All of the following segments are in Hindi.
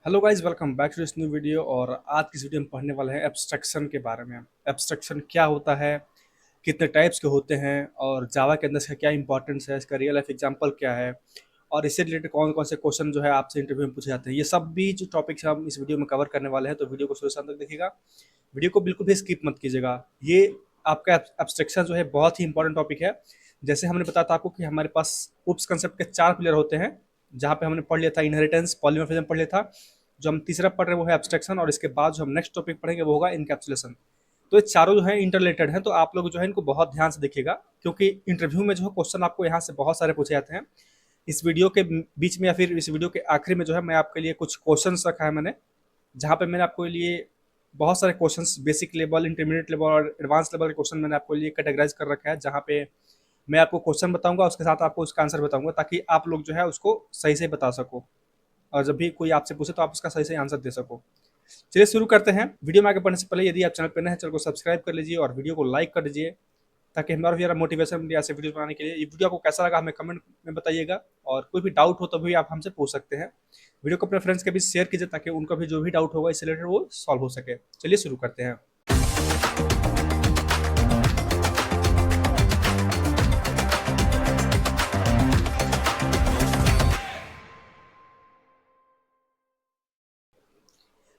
Hello guys, welcome back to this new video. और आज की इस वीडियो में पढ़ने वाले हैं एब्स्ट्रैक्शन के बारे में। एब्स्ट्रैक्शन क्या होता है, कितने टाइप्स के होते हैं, और जावा के अंदर इसका क्या इंपॉर्टेंस है, इसका रियल लाइफ एग्जांपल क्या है, और इससे रिलेटेड कौन कौन से क्वेश्चन जो है आपसे इंटरव्यू में पूछे जाते हैं। ये सब भी जो टॉपिक्स हम इस वीडियो में कवर करने वाले हैं, तो वीडियो को शुरू से अंत तक देखिएगा। वीडियो को बिल्कुल भी स्किप मत कीजिएगा। ये आपका एब्स्ट्रैक्शन जो है बहुत ही इंपॉर्टेंट टॉपिक है। जैसे हमने बताया था आपको कि हमारे पास उप्स कंसेप्ट के 4 पिलर होते हैं, जहाँ पे हमने पढ़ लिया था इनहेरिटेंस, पॉलीमॉर्फिज्म पढ़ लिया था। जो हम तीसरा पढ़ रहे हैं वो है एब्स्ट्रैक्शन, और इसके बाद जो हम नेक्स्ट टॉपिक पढ़ेंगे वो होगा इनकैप्सुलेशन। तो ये चारों जो है इंटरलेटेड हैं, तो आप लोग जो है इनको बहुत ध्यान से देखिएगा, क्योंकि इंटरव्यू में जो है क्वेश्चन आपको यहाँ से बहुत सारे पूछे जाते हैं। इस वीडियो के बीच में या फिर इस वीडियो के आखिरी में जो है मैं आपके लिए कुछ क्वेश्चन रखा है मैंने, जहाँ पे मैंने आपके लिए बहुत सारे questions, basic level, intermediate level और एडवांस लेवल के क्वेश्चन मैंने आपके लिए कैटेगराइज कर रखा है, जहाँ पे मैं आपको क्वेश्चन बताऊंगा, उसके साथ आपको उसका आंसर बताऊंगा, ताकि आप लोग जो है उसको सही से बता सको, और जब भी कोई आपसे पूछे तो आप उसका सही से आंसर दे सको। चलिए शुरू करते हैं। वीडियो में आगे बढ़ने से पहले यदि आप चैनल पर नए हैं, चैनल को सब्सक्राइब कर लीजिए और वीडियो को लाइक कर दीजिए, ताकि हमारा भी मोटिवेशन मिले ऐसे वीडियो बनाने के लिए। ये वीडियो आपको कैसा लगा हमें कमेंट में बताइएगा, और कोई भी डाउट हो तो भी आप हमसे पूछ सकते हैं। वीडियो को अपने फ्रेंड्स के बीच शेयर कीजिए, ताकि उनका भी जो भी डाउट होगा इससे रिलेटेड वो सॉल्व हो सके। चलिए शुरू करते हैं।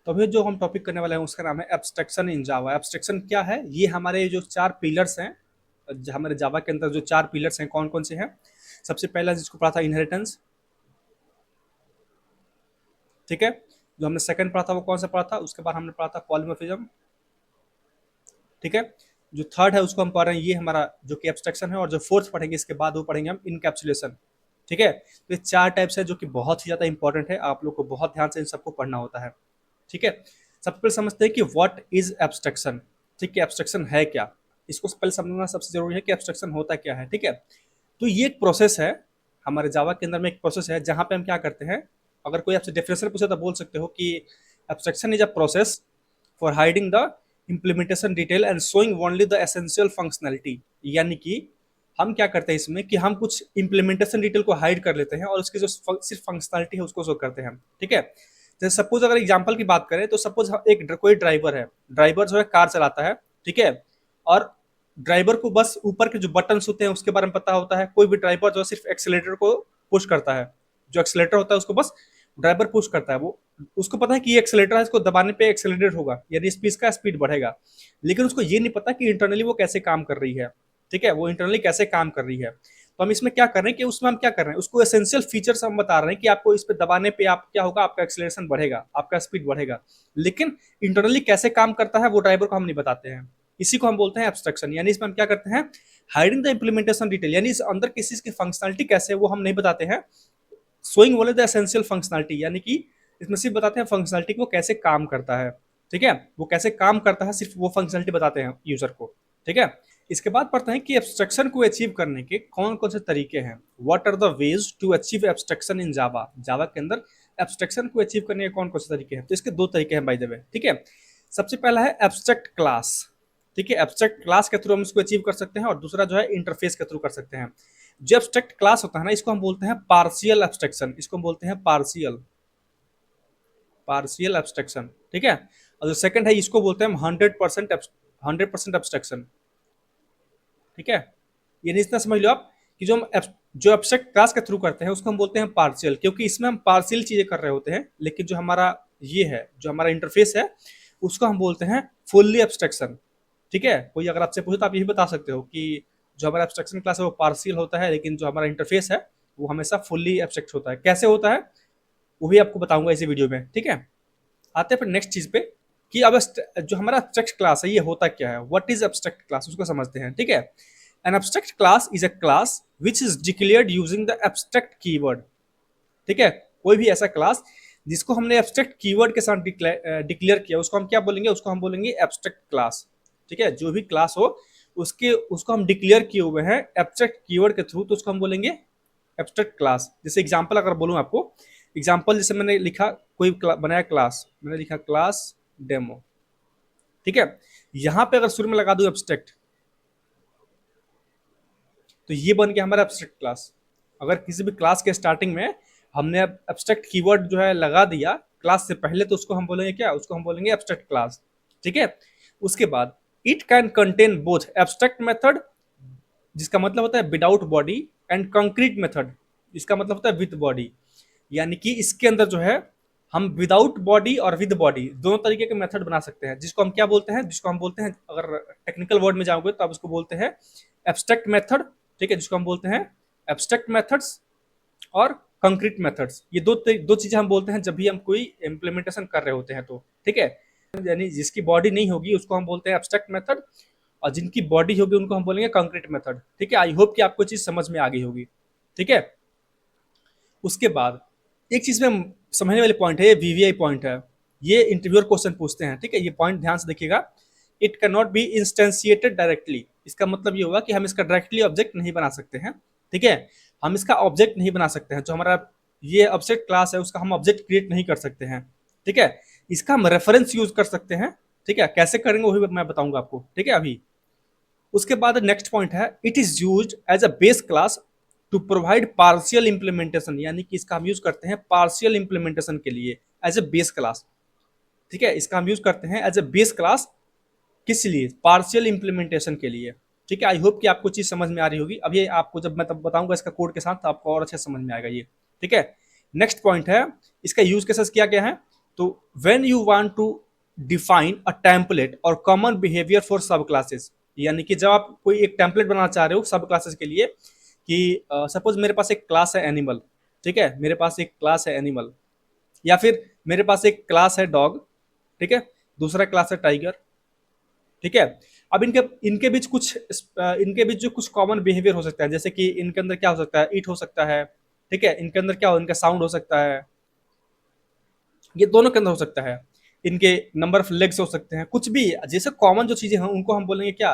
तो अभी जो हम टॉपिक करने वाले हैं उसका नाम है एब्स्ट्रैक्शन इन जावा। एब्स्ट्रैक्शन क्या है? ये हमारे जो 4 पिलर्स हैं, हमारे जावा के अंदर जो 4 पिलर्स हैं, कौन कौन से हैं? सबसे पहला जिसको पढ़ा था इनहेरिटेंस, ठीक है। जो हमने सेकंड पढ़ा था वो कौन सा पढ़ा था? उसके बाद हमने पढ़ा था पॉलीमॉर्फिज्म, ठीक है। जो थर्ड है उसको हम पढ़ रहे हैं, ये हमारा जो कि एब्स्ट्रैक्शन है। और जो फोर्थ पढ़ेंगे इसके बाद वो पढ़ेंगे हम इनकैप्सुलेशन, ठीक है। तो ये 4 टाइप्स है जो कि बहुत ही ज्यादा इंपॉर्टेंट है, आप लोग को बहुत ध्यान से इन सबको पढ़ना होता है, ठीक है। सबसे पहले समझते हैं कि व्हाट इज एब्स्ट्रैक्शन, ठीक है। एब्स्ट्रैक्शन है क्या? इसको पहले समझना सबसे जरूरी है कि एब्स्ट्रैक्शन होता क्या है, ठीक है। तो ये एक प्रोसेस है, हमारे जावा के अंदर में एक प्रोसेस है, जहां पे हम क्या करते हैं। अगर कोई आपसे डेफिनेशन पूछे तो बोल सकते हो कि abstraction is a process for hiding the implementation detail and showing only the essential functionality. यानी कि हम क्या करते हैं इसमें कि हम कुछ इम्प्लीमेंटेशन डिटेल को हाइड कर लेते हैं, और उसकी जो सिर्फ फंक्शनैलिटी है उसको शो करते हैं, ठीक है। जैसे सपोज अगर एग्जांपल की बात करें, तो सपोज एक कोई ड्राइवर है, ड्राइवर जो है कार चलाता है, ठीक है। और ड्राइवर को बस ऊपर के जो बटन होते हैं उसके बारे में पता होता है। कोई भी ड्राइवर जो सिर्फ एक्सीलेटर को पुश करता है, जो एक्सीलेटर होता है उसको बस ड्राइवर पुश करता है। वो उसको पता है कि ये एक्सीलेटर है, इसको दबाने पे एक्सीलरेट होगा, यानी इसका स्पीड बढ़ेगा। लेकिन उसको ये नहीं पता कि इंटरनली वो कैसे काम कर रही है, ठीक है, वो इंटरनली कैसे काम कर रही है। तो हम इसमें क्या कर रहे हैं कि उसमें हम क्या कर रहे हैं, उसको एसेंशियल फीचर्स हम बता रहे हैं कि आपको इस पे दबाने पे आप क्या होगा, आपका एक्सीलरेशन बढ़ेगा, आपका स्पीड बढ़ेगा। लेकिन इंटरनली कैसे काम करता है वो ड्राइवर को हम नहीं बताते हैं। इसी को हम बोलते हैं एब्स्ट्रैक्शन। यानी इसमें हम क्या करते हैं, हाइडिंग द इम्प्लीमेंटेशन डिटेल, यानी इस अंदर किसी चीज की फंक्शनलिटी कैसे है वो हम नहीं बताते हैं। Showing only the essential functionality, यानी कि इसमें सिर्फ बताते हैं फंक्शनलिटी को कैसे काम करता है, ठीक है। वो कैसे काम करता है सिर्फ वो फंक्शनलिटी बताते हैं यूजर को, ठीक है। इसके बाद पढ़ते हैं कि एब्स्ट्रैक्शन को अचीव करने के कौन कौन से तरीके हैं। What are the ways to achieve abstraction in Java. Java के अंदर एब्स्ट्रैक्शन को अचीव करने के कौन कौन से तरीके हैं? तो इसके 2 तरीके हैं बाय द वे, ठीक है। सबसे पहला है एब्स्ट्रैक्ट क्लास, ठीक है। एब्स्ट्रैक्ट क्लास के थ्रू हम इसको अचीव कर सकते हैं, और दूसरा जो है इंटरफेस के थ्रू कर सकते हैं। जो एब्स्ट्रैक्ट क्लास होता है ना, इसको हम बोलते हैं पार्शियल एब्स्ट्रैक्शन, इसको हम बोलते हैं पार्शियल पार्शियल एब्स्ट्रैक्शन, ठीक है। और जो सेकंड है इसको बोलते हैं हम 100% एब्स्ट्रैक्शन, ठीक है। ये इतना समझ लो आप कि जो एब्स्ट्रैक्ट क्लास के थ्रू करते हैं उसको हम बोलते हैं पार्शियल, क्योंकि इसमें हम पार्शियल चीजें कर रहे होते हैं। लेकिन जो हमारा ये है, जो हमारा इंटरफेस है, उसको हम बोलते हैं फुल्ली एब्स्ट्रैक्शन, ठीक है। कोई अगर आपसे पूछे तो आप यही बता सकते हो कि जो हमारा एब्स्ट्रैक्शन क्लास है वो पार्शियल होता है, लेकिन जो हमारा इंटरफेस है वो हमेशा फुल्ली एब्स्ट्रैक्ट होता है। कैसे होता है वो भी आपको बताऊंगा इसी वीडियो में, ठीक है। आते हैं फिर नेक्स्ट चीज पे कि अब जो हमारा एब्स्ट्रैक्ट क्लास है ये होता क्या है, व्हाट इज एब्स्ट्रैक्ट क्लास, उसको समझते हैं, ठीक है। N abstract class is a class which is declared using the abstract keyword, ठीक है। कोई भी ऐसा क्लास जिसको हमने एब्स्ट्रैक्ट कीवर्ड के साथ डिक्लेयर किया उसको हम क्या बोलेंगे, उसको हम बोलेंगे एब्स्ट्रैक्ट क्लास, ठीक है। जो भी क्लास हो उसको हम डिक्लेयर किए हुए हैं एब्स्ट्रैक्ट कीवर्ड के थ्रू, तो उसको हम बोलेंगे एब्स्ट्रैक्ट क्लास। जैसे एग्जांपल अगर बोलूं आपको, एग्जांपल जैसे मैंने लिखा, कोई बनाया क्लास, मैंने लिखा क्लास डेमो, ठीक है। यहां पे अगर शुरू में लगा दूं एब्स्ट्रैक्ट, तो ये बन गया हमारा एब्स्ट्रैक्ट क्लास। अगर किसी भी क्लास के स्टार्टिंग में हमने एब्स्ट्रैक्ट कीवर्ड जो है लगा दिया क्लास से पहले, तो उसको हम बोलेंगे क्या, उसको हम बोलेंगे एब्स्ट्रैक्ट क्लास। ठीक है, उसके बाद it can contain both abstract method, जिसका मतलब होता है without body, and concrete method, इसका मतलब होता है विद बॉडी। यानी कि इसके अंदर जो है हम विदाउट बॉडी और विद बॉडी दोनों तरीके के मेथड बना सकते हैं, जिसको हम क्या बोलते हैं, जिसको हम बोलते हैं, अगर टेक्निकल वर्ड में जाओगे तो आप उसको बोलते हैं एब्स्ट्रैक्ट मेथड। ठीक है, जिसको हम बोलते हैं एब्स्ट्रैक्ट मेथड्स और कंक्रीट मेथड्स। ये दो चीजें हम बोलते हैं जब भी हम कोई इम्प्लीमेंटेशन कर रहे होते हैं तो। ठीक है, यानी जिसकी बॉडी नहीं होगी उसको हम बोलते हैं एब्स्ट्रैक्ट मेथड, और जिनकी बॉडी होगी उनको हम बोलेंगे कंक्रीट मेथड। ठीक है, आई होप कि आपको चीज समझ में आ गई होगी। ठीक है, उसके बाद एक चीज में समझने वाली पॉइंट है, ये वीवीआई पॉइंट है, ये इंटरव्यूअर क्वेश्चन पूछते हैं। ठीक है, ये पॉइंट ध्यान से देखिएगा। It can not be instantiated directly, इसका मतलब ये होगा कि हम इसका डायरेक्टली ऑब्जेक्ट नहीं बना सकते हैं। ठीक है, हम इसका ऑब्जेक्ट नहीं बना सकते हैं, जो हमारा ये ऑब्जेक्ट क्लास है उसका हम ऑब्जेक्ट क्रिएट नहीं कर सकते हैं। ठीक है, इसका हम रेफरेंस यूज कर सकते हैं। ठीक है, कैसे करेंगे वही मैं बताऊंगा आपको। ठीक है, अभी उसके बाद नेक्स्ट पॉइंट है, it is use as a base class to provide partial implementation, यानी कि इसका हम यूज करते हैं पार्शियल इंप्लीमेंटेशन के लिए एज ए बेस क्लास। ठीक है, इसका हम यूज करते हैं एज ए बेस क्लास, किस लिए, पार्शियल इंप्लीमेंटेशन के लिए। ठीक है, आई होप कि आपको चीज समझ में आ रही होगी। अब ये आपको जब मैं तब बताऊंगा इसका कोड के साथ तो आपको और अच्छे समझ में आएगा ये। ठीक है, नेक्स्ट पॉइंट है, इसका यूज केसेस क्या क्या है, तो when you want to define a template और common behaviour for subclasses, यानी कि जब आप कोई एक टेम्पलेट बनाना चाह रहे हो सब क्लासेस के लिए, कि सपोज मेरे पास एक क्लास है एनिमल। ठीक है, मेरे पास एक क्लास है एनिमल, या फिर मेरे पास एक क्लास है डॉग। ठीक है, दूसरा क्लास है टाइगर। ठीक है, अब इनके इनके बीच कुछ इनके बीच जो कुछ कॉमन बिहेवियर हो सकता है, जैसे कि इनके अंदर क्या हो सकता है, ईट हो सकता है। ठीक है, इनके अंदर क्या हो, इनका साउंड हो सकता है, ये दोनों के अंदर हो सकता है। इनके नंबर ऑफ लेग्स हो सकते हैं, कुछ भी जैसे कॉमन जो चीजें हैं उनको हम बोलेंगे क्या,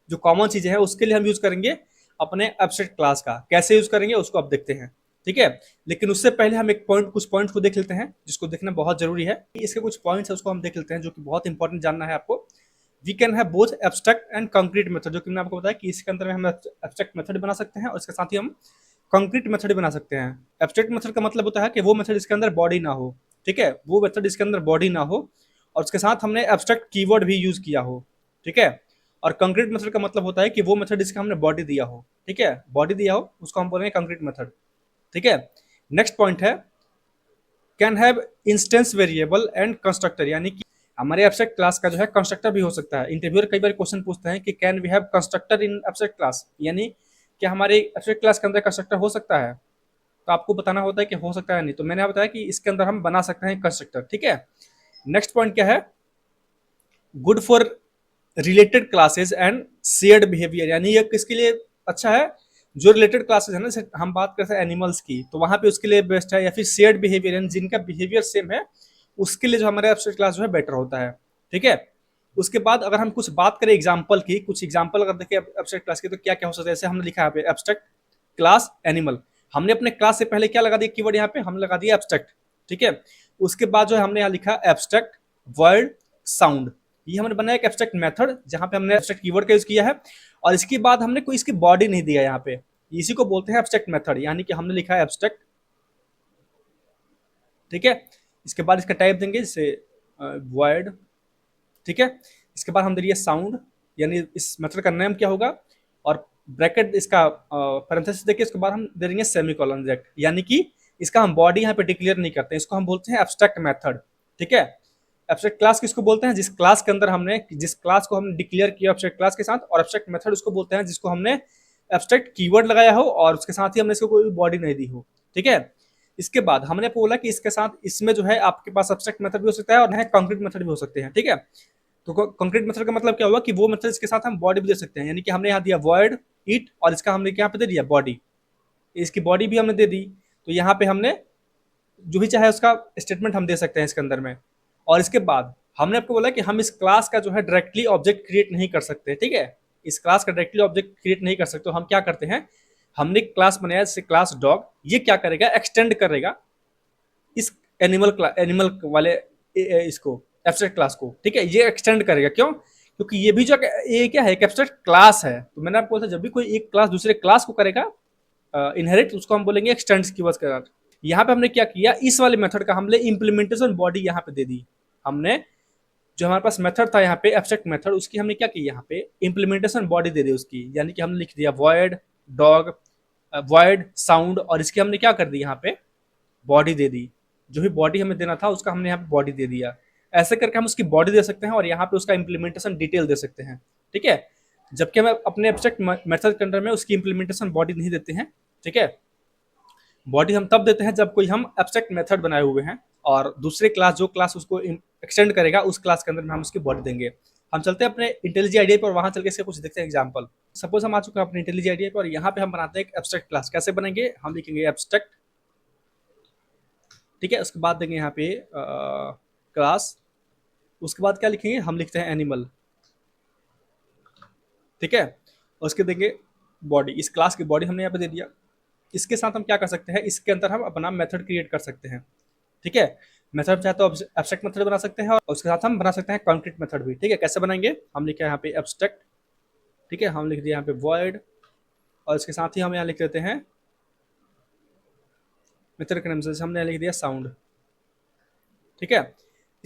जो कॉमन चीजें हैं उसके लिए हम यूज करेंगे अपने एब्स्ट्रैक्ट क्लास का। कैसे यूज करेंगे उसको अब देखते हैं। ठीक है, लेकिन उससे पहले हम एक पॉइंट कुछ पॉइंट को देख लेते हैं जिसको देखना बहुत जरूरी है। इसके कुछ पॉइंट्स है उसको हम देख लेते हैं जो कि बहुत इंपॉर्टेंट जानना है आपको। We can have both abstract and concrete method, जो कि मैंने आपको बताया कि इसके अंदर में हम एब्स्ट्रैक्ट मेथड बना सकते हैं और इसके साथ ही हम कंक्रीट मेथड बना सकते हैं। एब्स्ट्रैक्ट मेथड का मतलब होता है कि वो मेथड इसके अंदर बॉडी ना हो। ठीक है, वो मेथड इसके अंदर बॉडी ना हो और उसके साथ हमने एब्स्ट्रैक्ट कीवर्ड भी यूज किया हो। ठीक है, और कंक्रीट मेथड का मतलब होता है कि वो मेथड इसका हमने बॉडी दिया हो। ठीक है, बॉडी दिया हो उसको हम बोलेंगे कंक्रीट मेथड। ठीक है, नेक्स्ट पॉइंट है, can have instance variable and constructor, यानी कि हमारे एब्स्ट्रैक्ट क्लास का जो है कंस्ट्रक्टर भी हो सकता है। इंटरव्यूअर कई बार क्वेश्चन पूछते हैं कि can we have constructor in abstract class, यानी कि हमारे एब्स्ट्रैक्ट क्लास के अंदर कंस्ट्रक्टर हो सकता है, तो आपको बताना होता है कि हो सकता है नहीं, तो मैंने बताया कि इसके अंदर हम बना सकते हैं कंस्ट्रक्टर। ठीक है, नेक्स्ट पॉइंट क्या है, good for related classes and shared behaviour, यानी ये किसके लिए अच्छा है, जो रिलेटेड क्लासेस है ना, जैसे हम बात करते हैं एनिमल्स की तो वहां पे उसके लिए बेस्ट है, या फिर शेयर्ड बिहेवियर यानी जिनका बिहेवियर सेम है उसके लिए जो हमारा एब्स्ट्रैक्ट क्लास जो है बेटर होता है। ठीक है, उसके बाद अगर हम कुछ बात करें एग्जाम्पल की, कुछ एग्जाम्पल अगर देखें एब्स्ट्रैक्ट क्लास की तो क्या क्या हो सकता है, जैसे हमने लिखा है यहाँ पे एब्स्ट्रैक्ट क्लास एनिमल, हमने अपने क्लास से पहले क्या लगा दिया कीवर्ड, यहाँ पे हम लगा दिया एब्स्ट्रैक्ट। ठीक है, उसके बाद जो है हमने यहाँ लिखा एब्स्ट्रैक्ट वर्ड साउंड, ये हमने बनाया एक एब्स्ट्रैक्ट मेथड जहां पे हमने एब्स्ट्रैक्ट कीवर्ड का यूज किया है, और इसके बाद हमने कोई इसकी बॉडी नहीं दिया यहाँ पे, इसी को बोलते हैं एब्स्ट्रैक्ट मेथड, यानी कि हमने लिखा है एब्स्ट्रैक्ट। ठीक है, इसके बाद इसका टाइप देंगे जैसे वर्ड। ठीक है, इसके बाद हम दे रही साउंड, यानी इस मेथड का नेम क्या होगा, और ब्रैकेट इसका पैरेंथेसिस देके इसके बाद हम दे देंगे सेमीकोलन जेक्ट, यानी कि इसका हम बॉडी यहाँ पे डिक्लेयर नहीं करते, इसको हम बोलते हैं एब्स्ट्रैक्ट मेथड। ठीक है, एब्स्ट्रैक्ट क्लास किसको बोलते हैं, जिस क्लास के अंदर हमने जिस क्लास को हमने डिक्लेयर किया एब्स्ट्रैक्ट क्लास के साथ, और एब्स्ट्रैक्ट मेथड उसको बोलते हैं जिसको हमने एब्स्ट्रैक्ट कीवर्ड लगाया हो और उसके साथ ही हमने इसको कोई बॉडी नहीं दी हो। ठीक है, इसके बाद हमने बोला कि इसके साथ इसमें जो है आपके पास एब्स्ट्रैक्ट मेथड भी हो सकता है और कंक्रीट मेथड भी हो सकते हैं। ठीक है, तो कंक्रीट मेथड का मतलब क्या हुआ कि वो मेथड इसके साथ हम बॉडी भी दे सकते हैं, यानी कि हमने यहाँ दिया वर्ड ईट और इसका हमने यहाँ पे दे दिया बॉडी, इसकी बॉडी भी हमने दे दी, तो यहाँ पे हमने जो भी चाहे उसका स्टेटमेंट हम दे सकते हैं इसके अंदर में। और इसके बाद हमने आपको बोला कि हम इस क्लास का जो है डायरेक्टली ऑब्जेक्ट क्रिएट नहीं कर सकते। ठीक है, इस क्लास का डायरेक्टली ऑब्जेक्ट क्रिएट नहीं कर सकते, तो हम क्या करते हैं, हमने क्लास बनाया जैसे क्लास डॉग, ये क्या करेगा, एक्सटेंड करेगा इस एनिमल वाले इसको एब्स्ट्रैक्ट क्लास को। ठीक है, ये एक्सटेंड करेगा, क्यों, क्योंकि ये भी जो ये क्या है, एक एब्स्ट्रैक्ट क्लास है, तो मैंने आपको बोला जब भी कोई एक क्लास दूसरे क्लास को करेगा इनहेरिट, उसको हम बोलेंगे एक्सटेंड्स कीवर्ड्स के साथ। यहाँ पे हमने क्या किया, इस वाले मेथड का हमने इम्प्लीमेंटेशन बॉडी यहाँ पे दे दी। हमने जो हमारे पास मेथड था यहाँ पे एब्स्ट्रैक्ट मेथड, उसकी हमने क्या की यहाँ पे इम्प्लीमेंटेशन बॉडी दे दी उसकी, यानी कि हमने लिख दिया वॉइड डॉग वॉइड साउंड, और इसकी हमने क्या कर दी यहाँ पे बॉडी दे दी। जो भी बॉडी हमें देना था उसका हमने यहाँ पे बॉडी दे दिया। ऐसे करके हम उसकी बॉडी दे सकते हैं और यहाँ पे उसका इम्प्लीमेंटेशन डिटेल दे सकते हैं। ठीक है, जबकि हम अपने एब्स्ट्रैक्ट मेथड के अंदर में उसकी इम्प्लीमेंटेशन बॉडी नहीं देते हैं। ठीक है, बॉडी हम तब देते हैं जब कोई हम एब्स्ट्रैक्ट मेथड बनाए हुए हैं और दूसरे क्लास जो क्लास उसको एक्सटेंड करेगा उस क्लास के अंदर में हम उसकी बॉडी देंगे। हम चलते हैं अपने इंटेलिजी आईडिया पर, वहां चल के इसके कुछ देखते हैं एग्जांपल। सपोज हम आ चुके हैं अपने इंटेलिजी आईडिया पर और यहाँ पे हम बनाते हैं एक एब्स्ट्रैक्ट क्लास। कैसे बनेंगे, हम लिखेंगे एब्स्ट्रैक्ट, ठीक है, उसके बाद देंगे यहाँ पे क्लास, उसके बाद क्या लिखेंगे, हम लिखते हैं एनिमल। ठीक है, उसके देंगे बॉडी, इस क्लास की बॉडी हमने यहाँ पे दे दिया। इसके साथ हम क्या कर सकते हैं, इसके अंदर हम अपना मेथड क्रिएट कर सकते हैं। ठीक है, मेथड चाहे तो एब्स्ट्रैक्ट मेथड बना सकते हैं और उसके साथ हम बना सकते हैं कॉन्क्रीट मेथड भी। ठीक है, कैसे बनाएंगे, हम लिखे यहाँ पे एब्स्ट्रैक्ट, ठीक है, हम लिख दिया यहाँ पे वॉइड और इसके साथ ही हम यहाँ लिख देते हैं मेथड के नाम से हमने लिख दिया साउंड। ठीक है,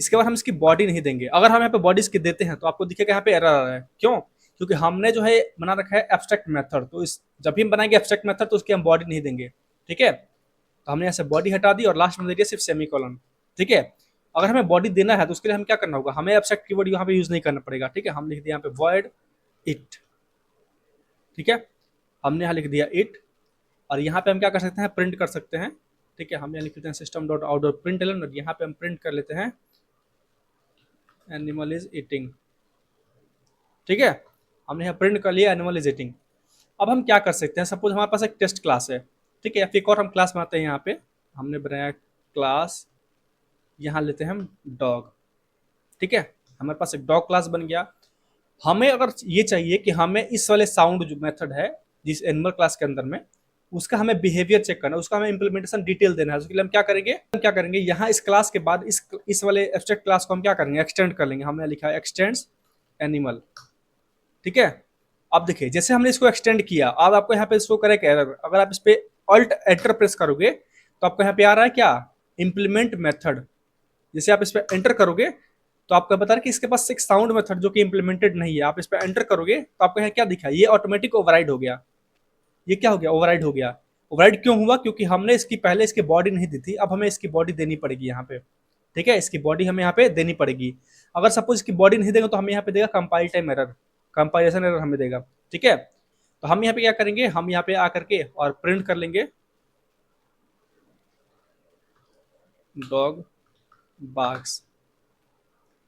इसके बाद हम इसकी बॉडी नहीं देंगे। अगर हम यहाँ पे बॉडी इसकी देते हैं तो आपको दिखेगा यहाँ पे एरर आ रहा है। क्यों, क्योंकि हमने जो है बना रखा है एब्स्ट्रैक्ट मेथड, तो इस जब भी हम बनाएंगे एब्स्ट्रैक्ट मेथड तो उसकी हम बॉडी नहीं देंगे। ठीक है, तो हमने यहाँ से बॉडी हटा दी और लास्ट में दे दिया सिर्फ सेमीकोलन। ठीक है, अगर हमें बॉडी देना है तो उसके लिए हम क्या करना होगा, हमें एब्स्ट्रैक्ट कीवर्ड यहाँ पे यूज नहीं करना पड़ेगा। ठीक है, हम लिख दिया यहाँ पे वॉइड इट। ठीक है, हमने यहाँ लिख दिया इट और यहाँ पे हम क्या कर सकते हैं, प्रिंट कर सकते हैं। ठीक है, हम यहाँ लिख देते हैं system dot out dot println और यहाँ पे हम प्रिंट कर लेते हैं एनिमल इज ईटिंग। ठीक है, हमने यहाँ प्रिंट कर लिया एनिमल इज ईटिंग। अब हम क्या कर सकते हैं, सपोज हमारे पास एक टेस्ट क्लास है। ठीक है, या फिर एक और हम क्लास बनाते हैं। यहाँ पे हमने बनाया क्लास, यहाँ लेते हैं हम डॉग। ठीक है, हमारे पास एक डॉग क्लास बन गया। हमें अगर ये चाहिए कि हमें इस वाले साउंड जो मेथड है जिस एनिमल क्लास के अंदर में, उसका हमें बिहेवियर चेक करना है, उसका हमें इंप्लीमेंटेशन डिटेल देना है। उसके लिए हम क्या करेंगे, यहाँ इस क्लास के बाद इस वाले एब्स्ट्रैक्ट क्लास को हम क्या करेंगे, एक्सटेंड कर लेंगे। हमने लिखा है एक्सटेंड्स एनिमल। ठीक है, अब देखिए जैसे हमने इसको एक्सटेंड किया, अब आपको यहाँ पे शो करेगा एरर। अगर आप इस पे ऑल्ट एंटर प्रेस करोगे तो आपको यहाँ पे आ रहा है क्या, इम्प्लीमेंट मेथड। जैसे आप इस पे एंटर करोगे तो आपको बता रहा है कि इसके पास एक साउंड मेथड जो कि इम्प्लीमेंटेड नहीं है। आप इस पे एंटर करोगे तो आपको यहाँ क्या दिखा, ये ऑटोमेटिक ओवरराइड हो गया। ये क्या हो गया, ओवरराइड हो गया। ओवरराइड क्यों हुआ, क्योंकि हमने इसकी पहले इसकी बॉडी नहीं दी थी, अब हमें इसकी बॉडी देनी पड़ेगी यहाँ पे। ठीक है, इसकी बॉडी हमें यहाँ पे देनी पड़ेगी। अगर सपोज इसकी बॉडी नहीं देगा तो हमें यहाँ पे देगा compile time error, compilation error हमें देगा। ठीक है, तो हम यहाँ पे क्या करेंगे, हम यहाँ पे आकर के और प्रिंट कर लेंगे डॉग बाग्स।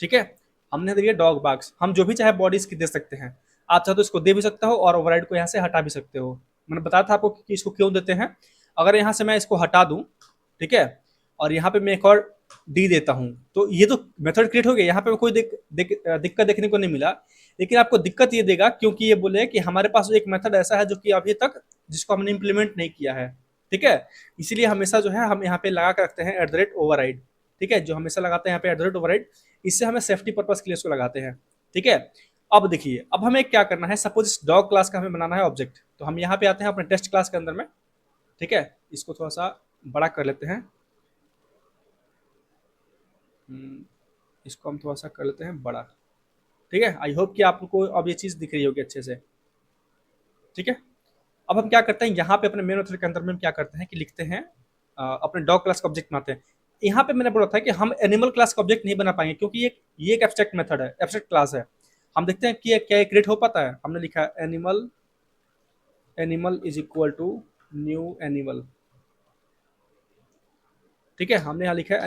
ठीक है, हमने दे दिया डॉग बाग्स। हम जो भी चाहे बॉडी इसकी दे सकते हैं, आप चाहे तो इसको दे भी सकते हो और ओवरराइड को यहाँ से हटा भी सकते हो। मैंने बताया था आपको कि इसको क्यों देते हैं। अगर यहाँ से मैं इसको हटा दूं, ठीक है, और यहाँ पे मैं एक और डी देता हूँ तो ये तो मेथड क्रिएट हो गया, यहाँ पे कोई दिक्कत देखने को नहीं मिला। लेकिन आपको दिक्कत ये देगा क्योंकि ये बोले कि हमारे पास एक मेथड ऐसा है जो कि अभी तक जिसको हमने इंप्लीमेंट नहीं किया है। ठीक है, इसीलिए हमेशा जो है हम यहाँ पे लगा कर रखते हैं @ओवरराइड। ठीक है, जो हमेशा लगाते हैं यहाँ पे @ओवरराइड, इससे हमें सेफ्टी पर्पज के लिए इसको लगाते हैं। ठीक है, अब देखिए, अब हमें क्या करना है, सपोज इस डॉग क्लास का हमें बनाना है ऑब्जेक्ट, तो हम यहाँ पे आते हैं अपने टेस्ट क्लास के अंदर में। ठीक है, इसको थोड़ा सा बड़ा कर लेते हैं, इसको हम थोड़ा सा कर लेते हैं बड़ा। ठीक है, आई होप कि आपको अब ये चीज़ दिख रही होगी अच्छे से। ठीक है, अब हम क्या करते हैं, यहाँ पे अपने मेन मेथड के अंदर में हम क्या करते हैं कि लिखते हैं अपने डॉग क्लास का ऑब्जेक्ट बनाते हैं। यहाँ पे मैंने बोला था कि हम एनिमल क्लास का ऑब्जेक्ट नहीं बना पाएंगे क्योंकि ये एक एब्स्ट्रैक्ट मेथड है, एब्स्ट्रैक्ट क्लास है। हम देखते हैं कि क्या क्रिएट हो पाता है। हमने लिखा है animal is equal to new animal. ठीक है, हमने यहाँ लिखा है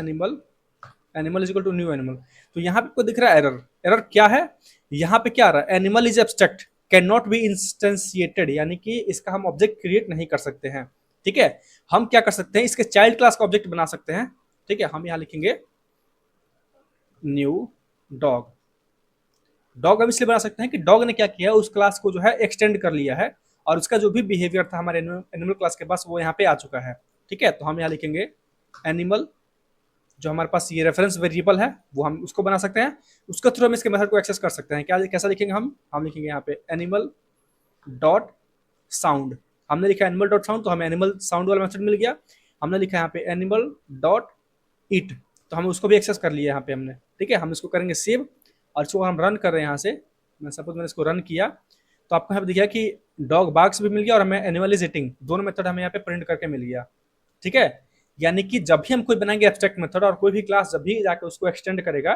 animal is equal to new animal. तो यहाँ पे आपको दिख रहा है एरर क्या है, यहाँ पे क्या आ रहा है, animal is abstract can not be instantiated, यानी कि इसका हम ऑब्जेक्ट क्रिएट नहीं कर सकते हैं। ठीक है, हम क्या कर सकते हैं, इसके चाइल्ड क्लास का ऑब्जेक्ट बना सकते हैं। ठीक है, हम यहाँ लिखेंगे न्यू डॉग। डॉग अब इसलिए बना सकते हैं कि डॉग ने क्या किया, उस क्लास को जो है एक्सटेंड कर लिया है और उसका जो भी बिहेवियर था हमारे एनिमल क्लास के पास वो यहाँ पे आ चुका है। ठीक है, तो हम यहाँ लिखेंगे एनिमल, जो हमारे पास ये रेफरेंस वेरिएबल है वो हम उसको बना सकते हैं। उसके थ्रू हम इसके मेथड को एक्सेस कर सकते हैं। क्या कैसा लिखेंगे, हम लिखेंगे यहाँ पे एनिमल डॉट साउंड। हमने लिखा एनिमल डॉट साउंड, तो हमें एनिमल साउंड वाला मेथड मिल गया। हमने लिखा है यहाँ पे एनिमल डॉट इट, तो हम उसको भी एक्सेस कर लिया यहाँ पे हमने, ठीक है। हम इसको करेंगे सेव, और इसको हम रन कर रहे हैं यहाँ से, मैं सपोज मैंने इसको रन किया, तो आपको यहाँ पे दिखा कि डॉग बार्क्स भी मिल गया और हमें एनिमल इज ईटिंग दोनों मेथड हमें यहाँ पे प्रिंट करके मिल गया, ठीक है। यानी कि जब भी हम कोई बनाएंगे एब्स्ट्रैक्ट मेथड और कोई भी क्लास जब भी जाकर उसको एक्सटेंड करेगा,